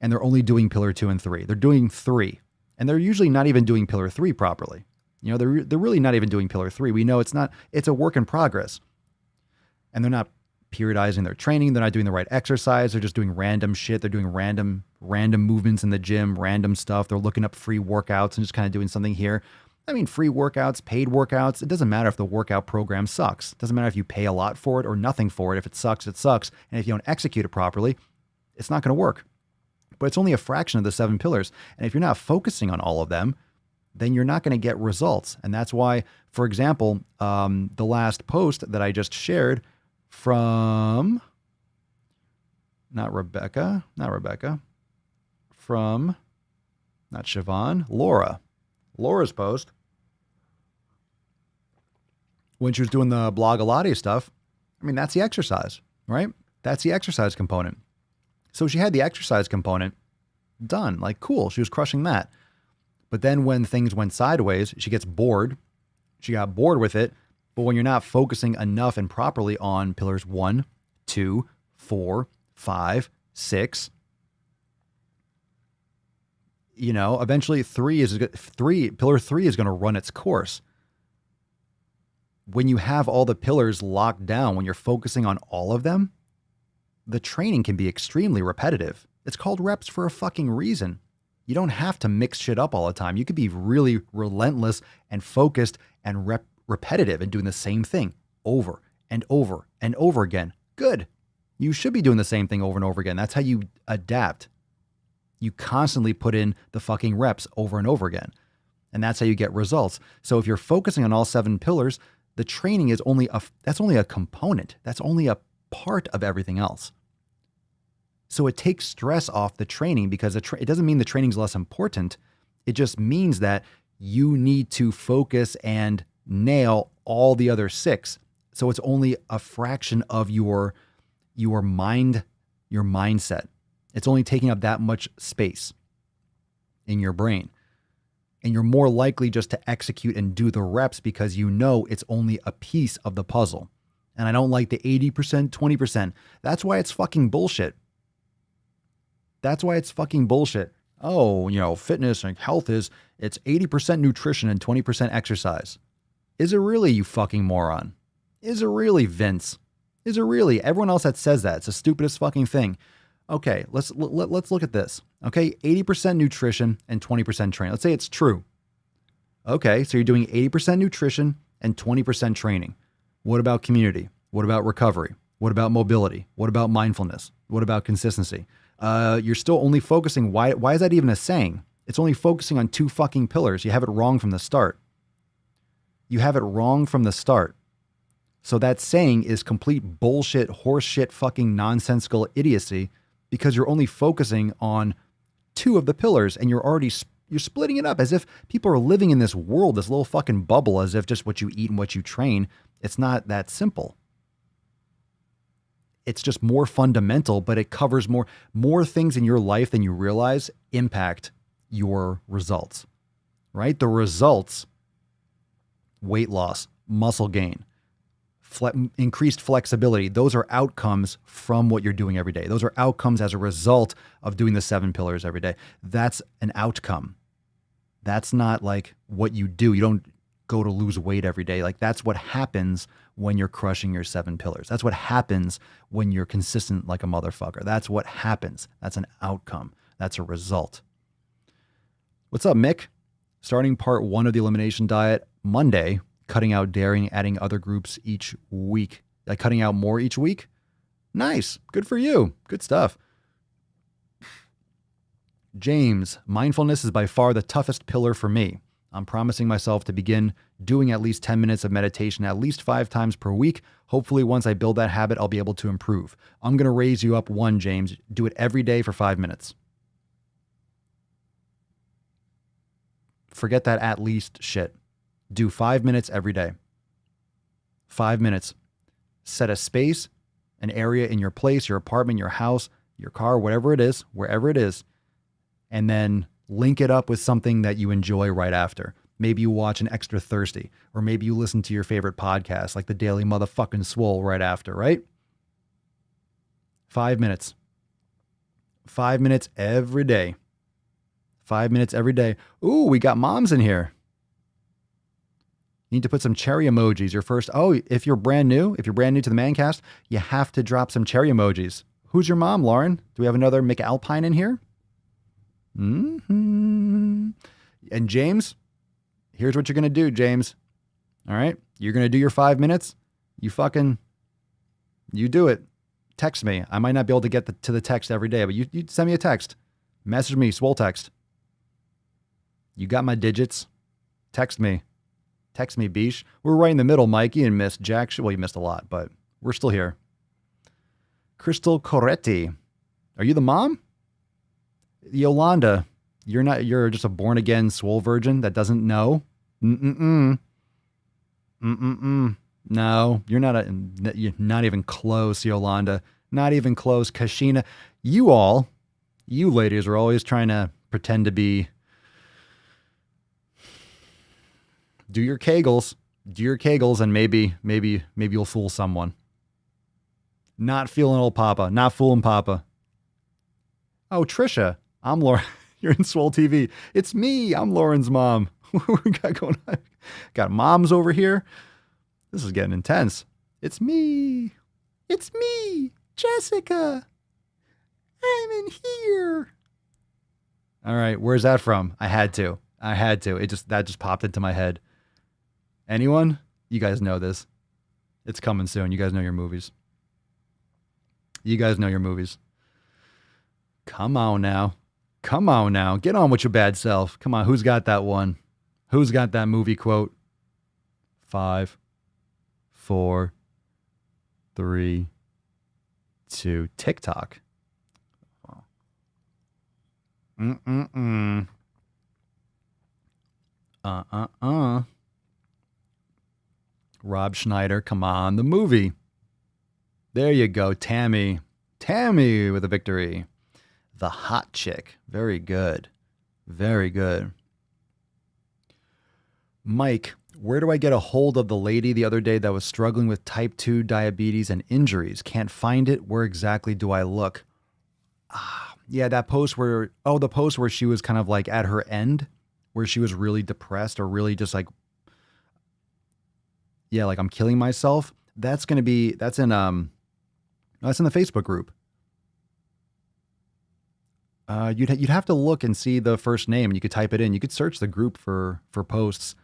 and they're only doing pillar 2 and 3. They're doing 3. And they're usually not even doing pillar 3 properly. They're really not even doing pillar 3. We know it's a work in progress. And they're not periodizing their training. They're not doing the right exercise. They're just doing random shit. They're doing random movements in the gym, random stuff. They're looking up free workouts and just kind of doing something here. I mean, free workouts, paid workouts. It doesn't matter if the workout program sucks. It doesn't matter if you pay a lot for it or nothing for it. If it sucks, it sucks. And if you don't execute it properly, it's not going to work. But it's only a fraction of the 7 pillars. And if you're not focusing on all of them, then you're not going to get results. And that's why, for example, the last post that I just shared from, not Siobhan, Laura's post, when she was doing the Blogilates stuff, I mean, that's the exercise, right? That's the exercise component. So she had the exercise component done, like, cool. She was crushing that. But then when things went sideways, she gets bored. She got bored with it. But when you're not focusing enough and properly on pillars 1, 2, 4, 5, 6, eventually pillar 3 is going to run its course. When you have all the pillars locked down, when you're focusing on all of them, the training can be extremely repetitive. It's called reps for a fucking reason. You don't have to mix shit up all the time. You could be really relentless and focused and repetitive and doing the same thing over and over and over again. Good. You should be doing the same thing over and over again. That's how you adapt. You constantly put in the fucking reps over and over again. And that's how you get results. So if you're focusing on all 7 pillars, the training is that's only a component. That's only a part of everything else. So it takes stress off the training because it doesn't mean the training's less important. It just means that you need to focus and nail all the other 6. So it's only a fraction of your mind, your mindset. It's only taking up that much space in your brain. And you're more likely just to execute and do the reps because you know it's only a piece of the puzzle. And I don't like the 80%, 20%. That's why it's fucking bullshit. That's why it's fucking bullshit. Oh, fitness and health it's 80% nutrition and 20% exercise. Is it really, you fucking moron? Is it really, Vince? Is it really? Everyone else that says that, it's the stupidest fucking thing. Okay, let's look at this. Okay, 80% nutrition and 20% training. Let's say it's true. Okay, so you're doing 80% nutrition and 20% training. What about community? What about recovery? What about mobility? What about mindfulness? What about consistency? You're still only focusing. Why is that even a saying? It's only focusing on 2 fucking pillars. You have it wrong from the start. You have it wrong from the start. So that saying is complete bullshit, horseshit, fucking nonsensical idiocy because you're only focusing on 2 of the pillars and you're splitting it up as if people are living in this world, this little fucking bubble, as if just what you eat and what you train. It's not that simple. It's just more fundamental, but it covers more things in your life than you realize impact your results, right? The results, weight loss, muscle gain, increased flexibility. Those are outcomes from what you're doing every day. Those are outcomes as a result of doing the 7 pillars every day. That's an outcome. That's not like what you do. You don't go to lose weight every day. Like that's what happens when you're crushing your 7 pillars. That's what happens when you're consistent like a motherfucker. That's what happens. That's an outcome. That's a result. What's up, Mick? Starting part 1 of the elimination diet Monday, cutting out dairy, adding other groups each week. Like cutting out more each week? Nice. Good for you. Good stuff. James, mindfulness is by far the toughest pillar for me. I'm promising myself to begin doing at least 10 minutes of meditation at least 5 times per week. Hopefully, once I build that habit, I'll be able to improve. I'm going to raise you up 1, James. Do it every day for 5 minutes. Forget that at least shit. Do 5 minutes every day. 5 minutes. Set a space, an area in your place, your apartment, your house, your car, whatever it is, wherever it is, and then link it up with something that you enjoy right after. Maybe you watch an Extra Thirsty, or maybe you listen to your favorite podcast like the Daily Motherfucking Swole right after, right? 5 minutes. 5 minutes every day. 5 minutes every day. Ooh, we got moms in here. You need to put some cherry emojis. If you're brand new to the Mancast, you have to drop some cherry emojis. Who's your mom, Lauren? Do we have another McAlpine in here? Mm-hmm. And James, here's what you're going to do, James. All right. You're going to do your 5 minutes. You do it. Text me. I might not be able to get to the text every day, but you send me a text. Message me, Swole text. You got my digits. Text me. Text me, Beesh. We're right in the middle, Mikey and Miss Jack. Well, you missed a lot, but we're still here. Crystal Coretti. Are you the mom? Yolanda, you're just a born again swole virgin that doesn't know. No, you're not even close, Yolanda. Not even close. Kashina, you ladies are always trying to pretend to be. Do your kegels, and maybe you'll fool someone. Not feeling old Papa, not fooling Papa. Oh, Trisha, I'm Lauren. You're in Swole TV. It's me. I'm Lauren's mom. What we got going on? Got moms over here. This is getting intense. It's me. It's me, Jessica. I'm in here. All right. Where's that from? I had to. That just popped into my head. Anyone? You guys know this. It's coming soon. You guys know your movies. Come on now. Get on with your bad self. Come on. Who's got that one? Who's got that movie quote? 5, 4, 3, 2. TikTok. Rob Schneider, come on, the movie. There you go, Tammy with a victory. The hot chick, very good. Mike, where do I get a hold of the lady the other day that was struggling with type 2 diabetes and injuries? Can't find it. Where exactly do I look? Yeah, the post where she was kind of like at her end, where she was really depressed or really just like, yeah, like I'm killing myself. That's in the Facebook group. You'd have to look and see the first name, and you could type it in. You could search the group for posts.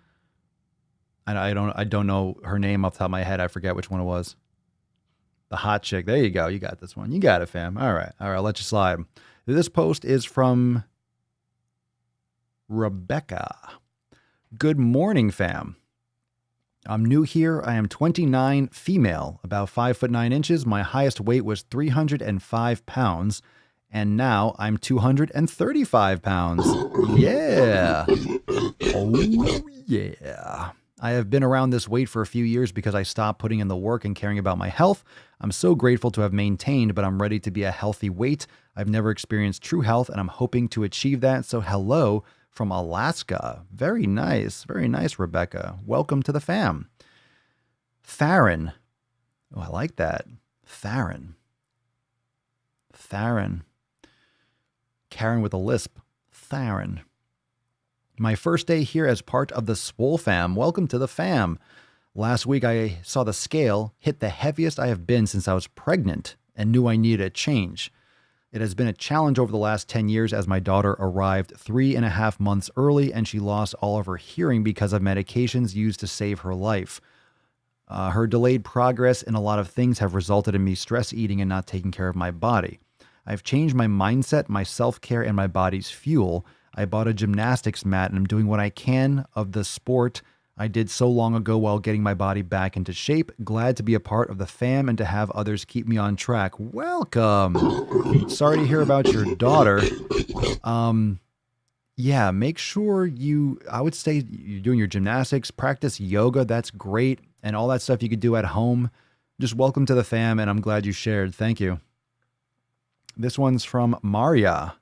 I don't know her name off the top of my head. I forget which one it was. The hot chick. There you go. You got this one. You got it, fam. All right. I'll let you slide. This post is from Rebecca. Good morning, fam. I'm new here. I am 29, female, about 5'9". My highest weight was 305 pounds, and now I'm 235 pounds. Yeah. Oh, yeah. I have been around this weight for a few years because I stopped putting in the work and caring about my health. I'm so grateful to have maintained, but I'm ready to be a healthy weight. I've never experienced true health, and I'm hoping to achieve that. So hello from Alaska. Very nice, Rebecca. Welcome to the fam. Farron. Oh, I like that. Farron. Karen with a lisp. Farron. My first day here as part of the Swole fam. Welcome to the fam. Last week I saw the scale hit the heaviest I have been since I was pregnant and knew I needed a change. It has been a challenge over the last 10 years as my daughter arrived 3.5 months early and she lost all of her hearing because of medications used to save her life. Her delayed progress in a lot of things have resulted in me stress eating and not taking care of my body. I've changed my mindset, my self-care, and my body's fuel. I bought a gymnastics mat and I'm doing what I can of the sport I did so long ago while getting my body back into shape. Glad to be a part of the fam and to have others keep me on track. Welcome. Sorry to hear about your daughter. Yeah, make sure I would say you're doing your gymnastics, practice yoga. That's great. And all that stuff you could do at home. Just welcome to the fam. And I'm glad you shared. Thank you. This one's from Maria.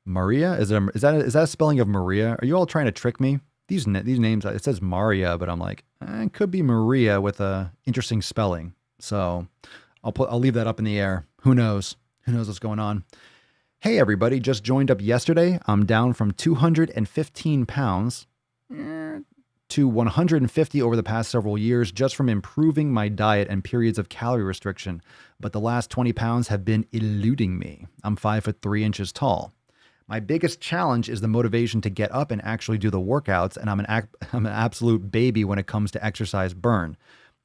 Maria, is that a spelling of Maria? Are you all trying to trick me? These names, it says Maria, but I'm like, it could be Maria with a interesting spelling. So I'll leave that up in the air. Who knows? Who knows what's going on? Hey everybody, just joined up yesterday. I'm down from 215 pounds to 150 over the past several years just from improving my diet and periods of calorie restriction. But the last 20 pounds have been eluding me. I'm 5'3" tall. My biggest challenge is the motivation to get up and actually do the workouts, and I'm an absolute baby when it comes to exercise burn.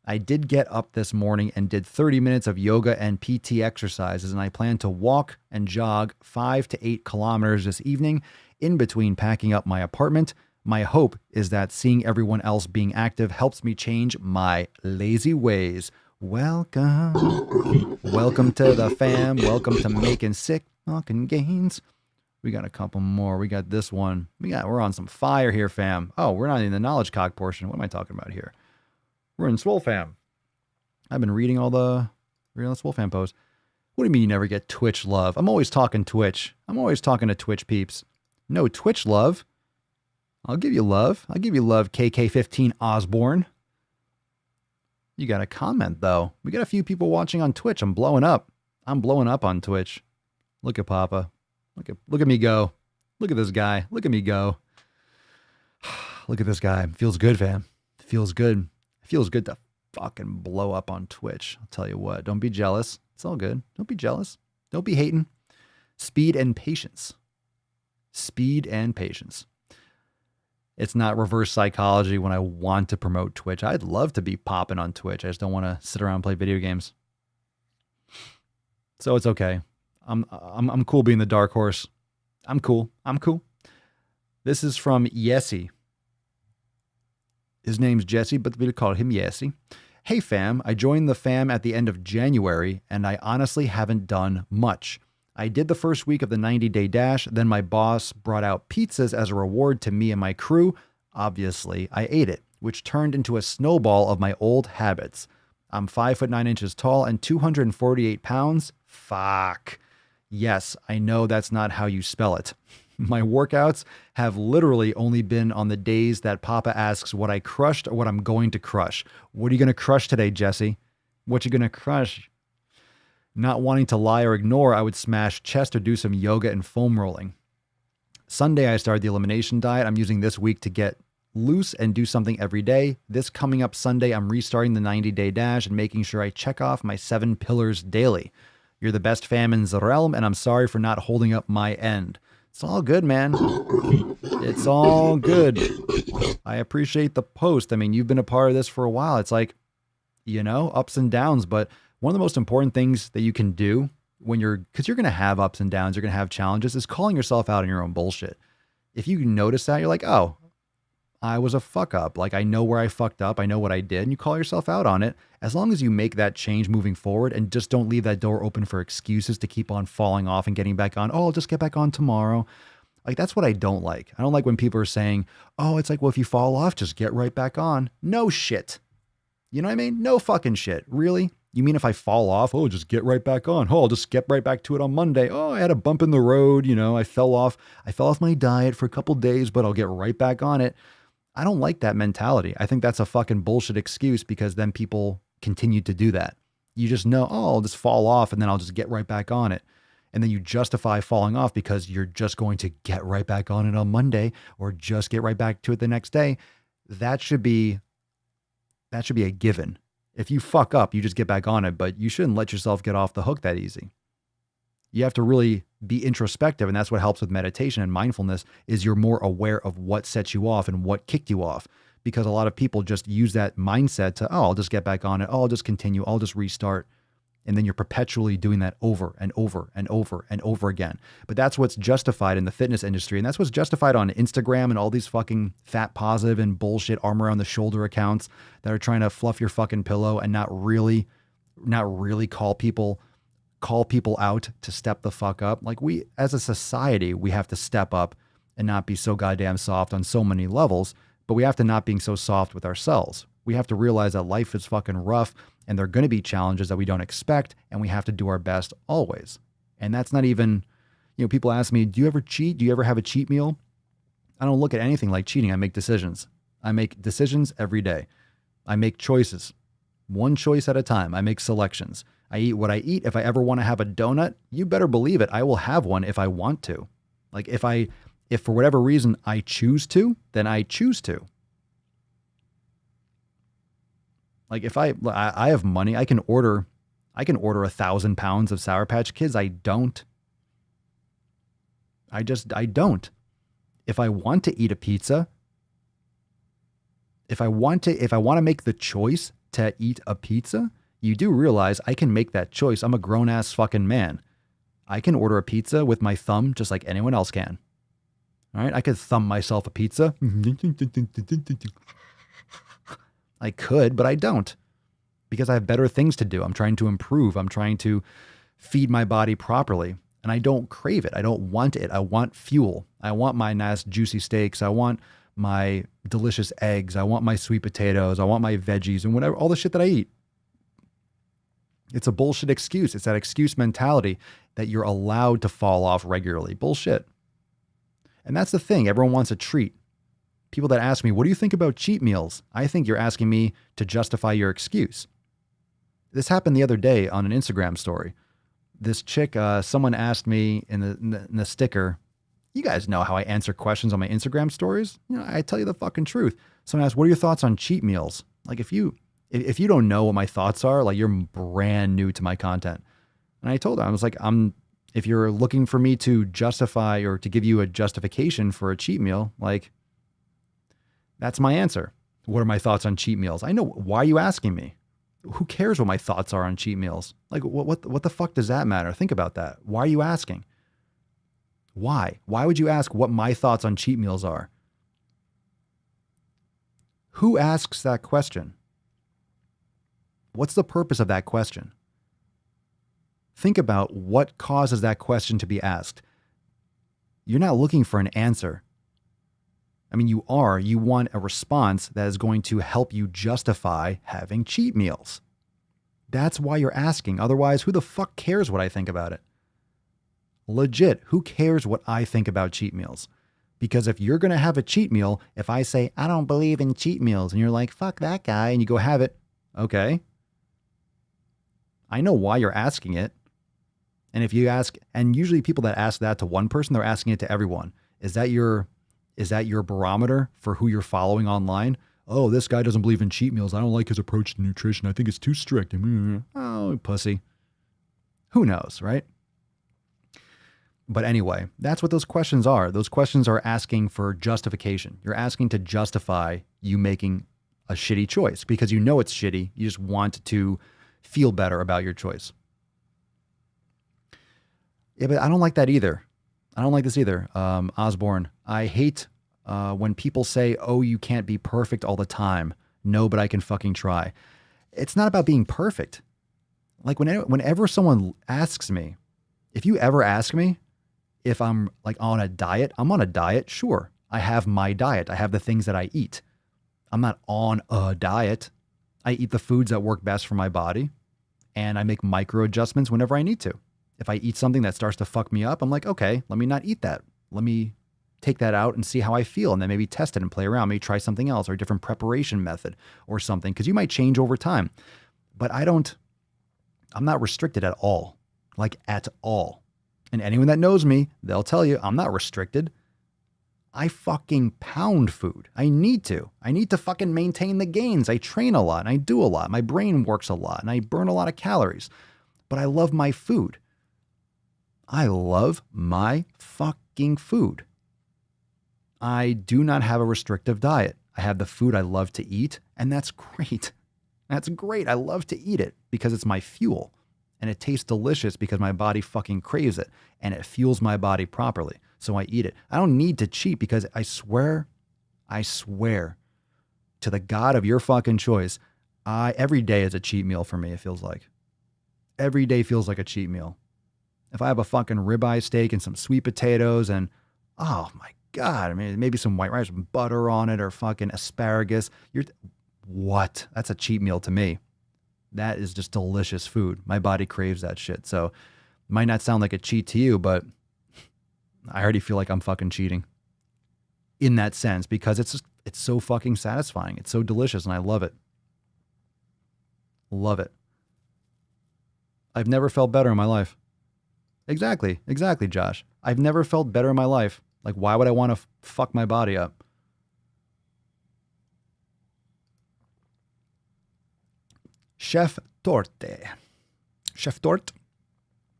I did get up this morning and did 30 minutes of yoga and PT exercises, and I plan to walk and jog 5 to 8 kilometers this evening in between packing up my apartment. My hope is that seeing everyone else being active helps me change my lazy ways. Welcome. Welcome to the fam. Welcome to making sick fucking gains. We got a couple more. We got this one. We're on some fire here, fam. Oh, we're not in the knowledge cock portion. What am I talking about here? We're in Swole fam. I've been reading all the Swole fam posts. What do you mean you never get Twitch love? I'm always talking Twitch. I'm always talking to Twitch peeps. No Twitch love. I'll give you love. I'll give you love, KK15 Osborne. You got a comment, though. We got a few people watching on Twitch. I'm blowing up. I'm blowing up on Twitch. Look at Papa. Look at me go. Look at this guy. Look at me go. Look at this guy. Feels good, fam. Feels good. Feels good to fucking blow up on Twitch. I'll tell you what. Don't be jealous. It's all good. Don't be jealous. Don't be hating. Speed and patience. Speed and patience. It's not reverse psychology when I want to promote Twitch. I'd love to be popping on Twitch. I just don't want to sit around and play video games. So it's okay. I'm cool being the dark horse. I'm cool. This is from Yessie. His name's Jesse, but we call him Yessie. Hey fam, I joined the fam at the end of January, and I honestly haven't done much. I did the first week of the 90-day dash, then my boss brought out pizzas as a reward to me and my crew. Obviously, I ate it, which turned into a snowball of my old habits. I'm 5'9" tall and 248 pounds. Fuck. Yes, I know that's not how you spell it. My workouts have literally only been on the days that Papa asks what I crushed or what I'm going to crush. What are you going to crush today, Jesse? What you going to crush? Not wanting to lie or ignore, I would smash chest or do some yoga and foam rolling. Sunday, I started the elimination diet. I'm using this week to get loose and do something every day. This coming up Sunday, I'm restarting the 90-day dash and making sure I check off my 7 pillars daily. You're the best fam in the realm, and I'm sorry for not holding up my end. It's all good, man. It's all good. I appreciate the post. I mean, you've been a part of this for a while. It's like, ups and downs, but one of the most important things that you can do because you're going to have ups and downs, you're going to have challenges, is calling yourself out on your own bullshit. If you notice that, you're like, oh, I was a fuck up. Like, I know where I fucked up. I know what I did. And you call yourself out on it. As long as you make that change moving forward and just don't leave that door open for excuses to keep on falling off and getting back on. Oh, I'll just get back on tomorrow. Like, that's what I don't like. I don't like when people are saying, oh, it's like, well, if you fall off, just get right back on. No shit. You know what I mean? No fucking shit. Really? You mean if I fall off, oh, just get right back on. Oh, I'll just get right back to it on Monday. Oh, I had a bump in the road. I fell off my diet for a couple days, but I'll get right back on it. I don't like that mentality. I think that's a fucking bullshit excuse, because then people continue to do that. You just know, oh, I'll just fall off and then I'll just get right back on it. And then you justify falling off because you're just going to get right back on it on Monday or just get right back to it the next day. That should be a given. If you fuck up, you just get back on it, but you shouldn't let yourself get off the hook that easy. You have to really be introspective, and that's what helps with meditation and mindfulness, is you're more aware of what sets you off and what kicked you off, because a lot of people just use that mindset to, oh, I'll just get back on it. Oh, I'll just continue. I'll just restart. And then you're perpetually doing that over and over and over and over again. But that's what's justified in the fitness industry. And that's what's justified on Instagram and all these fucking fat positive and bullshit arm around the shoulder accounts that are trying to fluff your fucking pillow and not really call people out to step the fuck up. Like, we, as a society, we have to step up and not be so goddamn soft on so many levels, but we have to not being so soft with ourselves. We have to realize that life is fucking rough and there are going to be challenges that we don't expect, and we have to do our best always. And that's not even, people ask me, do you ever cheat? Do you ever have a cheat meal? I don't look at anything like cheating. I make decisions. I make decisions every day. I make choices, one choice at a time. I make selections. I eat what I eat. If I ever want to have a donut, you better believe it, I will have one if I want to. Like, if for whatever reason I choose to, then I choose to. Like, if I have money, I can order 1,000 pounds of Sour Patch Kids. I don't. I don't. If I want to eat a pizza, if I want to make the choice to eat a pizza, you do realize I can make that choice. I'm a grown ass fucking man. I can order a pizza with my thumb just like anyone else can. All right. I could thumb myself a pizza. I could, but I don't, because I have better things to do. I'm trying to improve. I'm trying to feed my body properly, and I don't crave it. I don't want it. I want fuel. I want my nice juicy steaks. I want my delicious eggs. I want my sweet potatoes. I want my veggies and whatever, all the shit that I eat. It's a bullshit excuse. It's that excuse mentality that you're allowed to fall off regularly. Bullshit. And that's the thing. Everyone wants a treat. People that ask me, what do you think about cheat meals? I think you're asking me to justify your excuse. This happened the other day on an Instagram story. This chick, someone asked me in the sticker, you guys know how I answer questions on my Instagram stories. I tell you the fucking truth. Someone asked, what are your thoughts on cheat meals? Like, if you don't know what my thoughts are, like, you're brand new to my content. And I told her, I was like, I'm If you're looking for me to justify or to give you a justification for a cheat meal, like, that's my answer. What are my thoughts on cheat meals? I know. Why are you asking me? Who cares what my thoughts are on cheat meals? Like, what the fuck does that matter? Think about that. Why are you asking? Why? Why would you ask what my thoughts on cheat meals are? Who asks that question? What's the purpose of that question? Think about what causes that question to be asked. You're not looking for an answer. I mean, you are. You want a response that is going to help you justify having cheat meals. That's why you're asking. Otherwise, who the fuck cares what I think about it? Legit, who cares what I think about cheat meals? Because if you're going to have a cheat meal, if I say, I don't believe in cheat meals, and you're like, fuck that guy, and you go have it, okay. I know why you're asking it. And if you ask, and usually people that ask that to one person, they're asking it to everyone. Is that your barometer for who you're following online? Oh, this guy doesn't believe in cheat meals. I don't like his approach to nutrition. I think it's too strict. Oh, pussy. Who knows, right? But anyway, that's what those questions are. Those questions are asking for justification. You're asking to justify you making a shitty choice because you know it's shitty. You just want to feel better about your choice. Yeah, but I don't like that either. I don't like this either. Osborne, I hate when people say, oh, you can't be perfect all the time. No, but I can fucking try. It's not about being perfect. Like whenever someone asks me, if you ever ask me if I'm like on a diet, I'm on a diet. Sure. I have my diet. I have the things that I eat. I'm not on a diet. I eat the foods that work best for my body and I make micro adjustments whenever I need to. If I eat something that starts to fuck me up, I'm like, okay, let me not eat that. Let me take that out and see how I feel and then maybe test it and play around. Maybe try something else or a different preparation method or something because you might change over time. But I'm not restricted at all, like at all. And anyone that knows me, they'll tell you I'm not restricted. I fucking pound food. I need to fucking maintain the gains. I train a lot and I do a lot. My brain works a lot and I burn a lot of calories, but I love my food. I love my fucking food. I do not have a restrictive diet. I have the food I love to eat, and that's great. That's great. I love to eat it because it's my fuel, and it tastes delicious because my body fucking craves it, and it fuels my body properly, so I eat it. I don't need to cheat because I swear to the God of your fucking choice, every day is a cheat meal for me, it feels like. Every day feels like a cheat meal. If I have a fucking ribeye steak and some sweet potatoes and, oh my God, I mean, maybe some white rice with butter on it or fucking asparagus. What? That's a cheat meal to me. That is just delicious food. My body craves that shit. So it might not sound like a cheat to you, but I already feel like I'm fucking cheating in that sense because it's so fucking satisfying. It's so delicious and I love it. Love it. I've never felt better in my life. Exactly, Josh. I've never felt better in my life. Like, why would I want to fuck my body up? Chef Torte.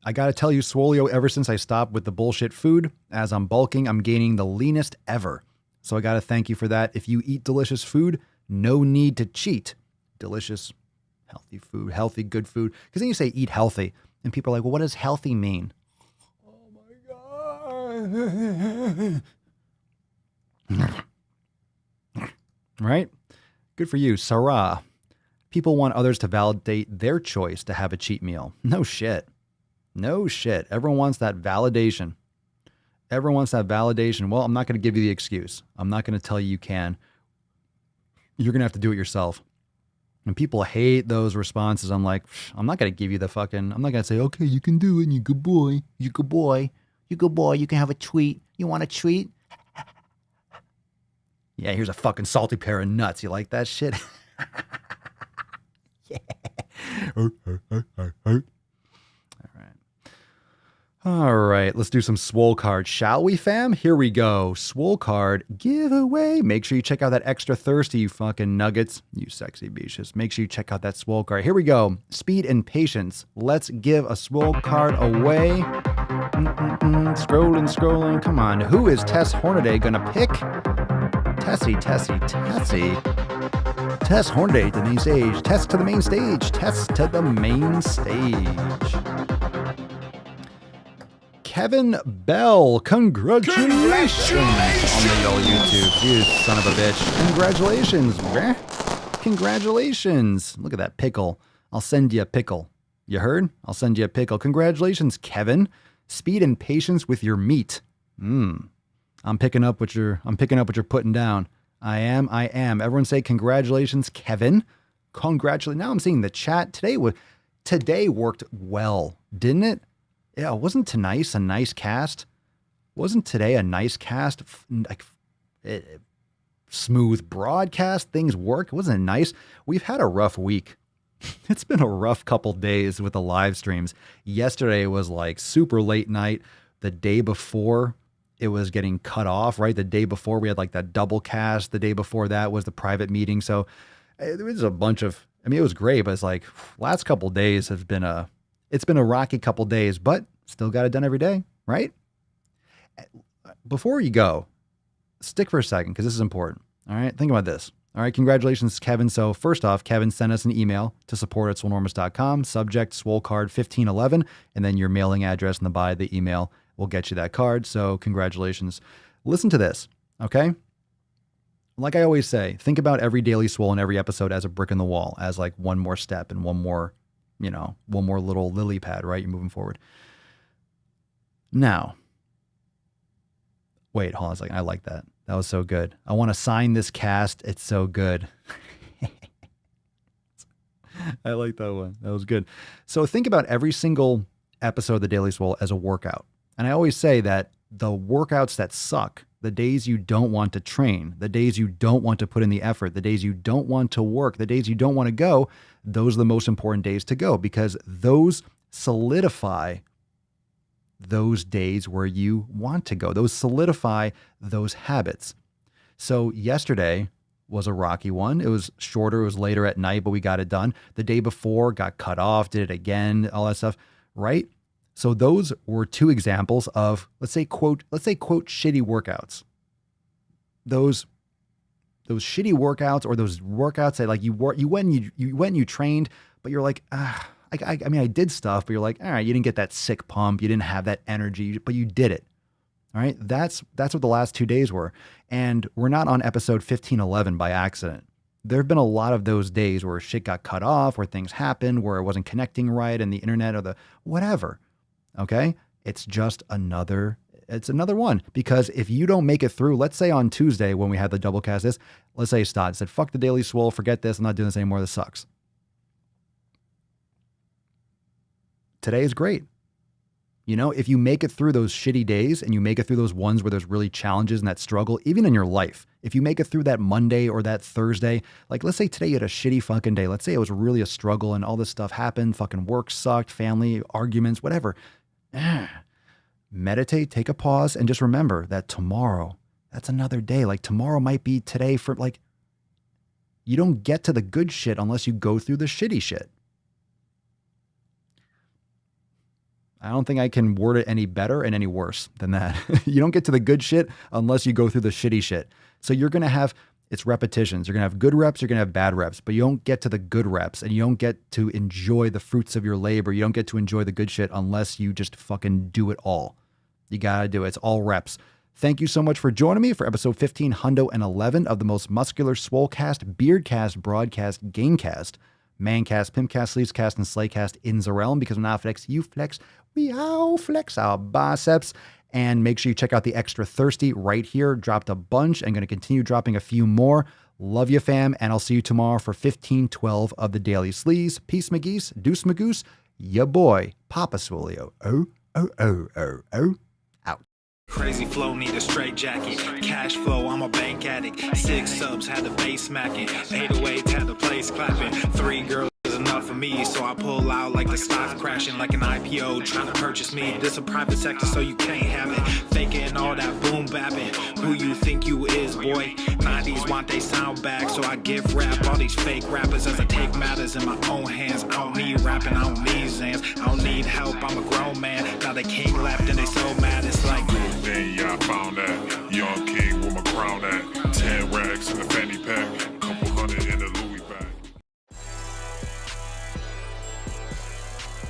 I gotta tell you, Swolio, ever since I stopped with the bullshit food, as I'm bulking, I'm gaining the leanest ever. So I gotta thank you for that. If you eat delicious food, no need to cheat. Delicious, healthy food, healthy, good food. Because then you say eat healthy, and people are like, well, what does healthy mean? Right? Good for you, Sarah. People want others to validate their choice to have a cheat meal. No shit. Everyone wants that validation. Well, I'm not going to give you the excuse. I'm not going to tell you can. You're going to have to do it yourself. And people hate those responses. I'm like, I'm not going to give you the fucking, I'm not going to say, okay, you can do it. You good boy. You good boy. You good boy. You can have a treat. You want a treat? Yeah, here's a fucking salty pair of nuts. You like that shit? Yeah. All right, let's do some Swole card, shall we, fam? Here we go. Swole card giveaway. Make sure you check out that extra thirsty, you fucking nuggets, you sexy beaches. Make sure you check out that Swole card. Here we go. Speed and patience. Let's give a Swole card away. Scrolling. Come on. Who is Tess Hornaday gonna pick? Tessie. Tess Hornaday to the main stage. Tess to the main stage. Tess to the main stage. Kevin Bell, congratulations on the old YouTube. You son of a bitch. Congratulations, bruh. Congratulations. Look at that pickle. I'll send you a pickle. You heard? I'll send you a pickle. Congratulations, Kevin. Speed and patience with your meat. I'm picking up what you're putting down. I am. Everyone say congratulations, Kevin. Congratulations. Now I'm seeing the chat. Today worked well, didn't it? Yeah, wasn't tonight a nice cast? Wasn't today a nice cast? Like smooth broadcast, things work. Wasn't it nice? We've had a rough week. It's been a rough couple days with the live streams. Yesterday was like super late night. The day before, it was getting cut off, right? The day before, we had like that double cast. The day before that was the private meeting. So there was a bunch of, it was great, but it's like last couple days have been it's been a rocky couple days, but still got it done every day, right? Before you go, stick for a second because this is important. All right, think about this. All right, congratulations, Kevin. So first off, Kevin sent us an email to support@swolenormous.com, subject Swole card 1511, and then your mailing address in the body of the email will get you that card. So congratulations. Listen to this, okay? Like I always say, think about every Daily Swole and every episode as a brick in the wall, as like one more step and one more little lily pad, right? You're moving forward. Now, wait, hold on a second. I like that. That was so good. I want to sign this cast. It's so good. I like that one. That was good. So think about every single episode of the Daily Swole as a workout. And I always say that the workouts that suck, the days you don't want to train, the days you don't want to put in the effort, the days you don't want to work, the days you don't want to go, those are the most important days to go because those solidify those days where you want to go. Those solidify those habits. So yesterday was a rocky one. It was shorter. It was later at night, but we got it done. The day before got cut off, did it again, all that stuff, right? So those were two examples of, let's say quote shitty workouts. Those shitty workouts or those workouts that like you went and you trained, but you're like, I did stuff, but you're like, all right, you didn't get that sick pump. You didn't have that energy, but you did it. All right. That's what the last 2 days were. And we're not on episode 1511 by accident. There have been a lot of those days where shit got cut off, where things happened, where it wasn't connecting right and the internet or the whatever. Okay. It's another one because if you don't make it through, let's say on Tuesday when we had the double cast this, let's say Stott said, fuck the Daily Swole, forget this. I'm not doing this anymore. This sucks. Today is great. You know, if you make it through those shitty days and you make it through those ones where there's really challenges and that struggle, even in your life, if you make it through that Monday or that Thursday, like let's say today you had a shitty fucking day. Let's say it was really a struggle and all this stuff happened. Fucking work sucked, family, arguments, whatever. Meditate, take a pause and just remember that tomorrow, that's another day. Like tomorrow might be today for like, you don't get to the good shit unless you go through the shitty shit. I don't think I can word it any better and any worse than that. You don't get to the good shit unless you go through the shitty shit. So you're going to have, it's repetitions. You're going to have good reps, you're going to have bad reps, but you don't get to the good reps and you don't get to enjoy the fruits of your labor. You don't get to enjoy the good shit unless you just fucking do it all. You got to do it. It's all reps. Thank you so much for joining me for episode 1511 of the most muscular Swolecast, Beardcast, Broadcast, Gamecast, Mancast, Pimpcast, Sleevescast, and Slaycast in the realm because when I flex, you flex. We all flex our biceps. And make sure you check out the Extra Thirsty right here. Dropped a bunch and going to continue dropping a few more. Love you, fam. And I'll see you tomorrow for 1512 of the Daily Sleaze. Peace, McGeese. Deuce, Magoose. Ya boy, Papa Swolio. Oh. Out. Crazy flow, need a straight jacket. Cash flow, I'm a bank addict. 6 subs, had the bass smacking. 808, had the place clapping. 3 girls is enough. for me, so I pull out like the stock crashing like an IPO trying to purchase me. This a private sector, so you can't have it. Faking all that boom bapping. Who you think you is, boy? 90s want they sound back, so I give rap all these fake rappers as I take matters in my own hands. I don't need rapping, I don't need Zans, I don't need help, I'm a grown man. Now they king left and they so mad, it's like Then yeah, I found that.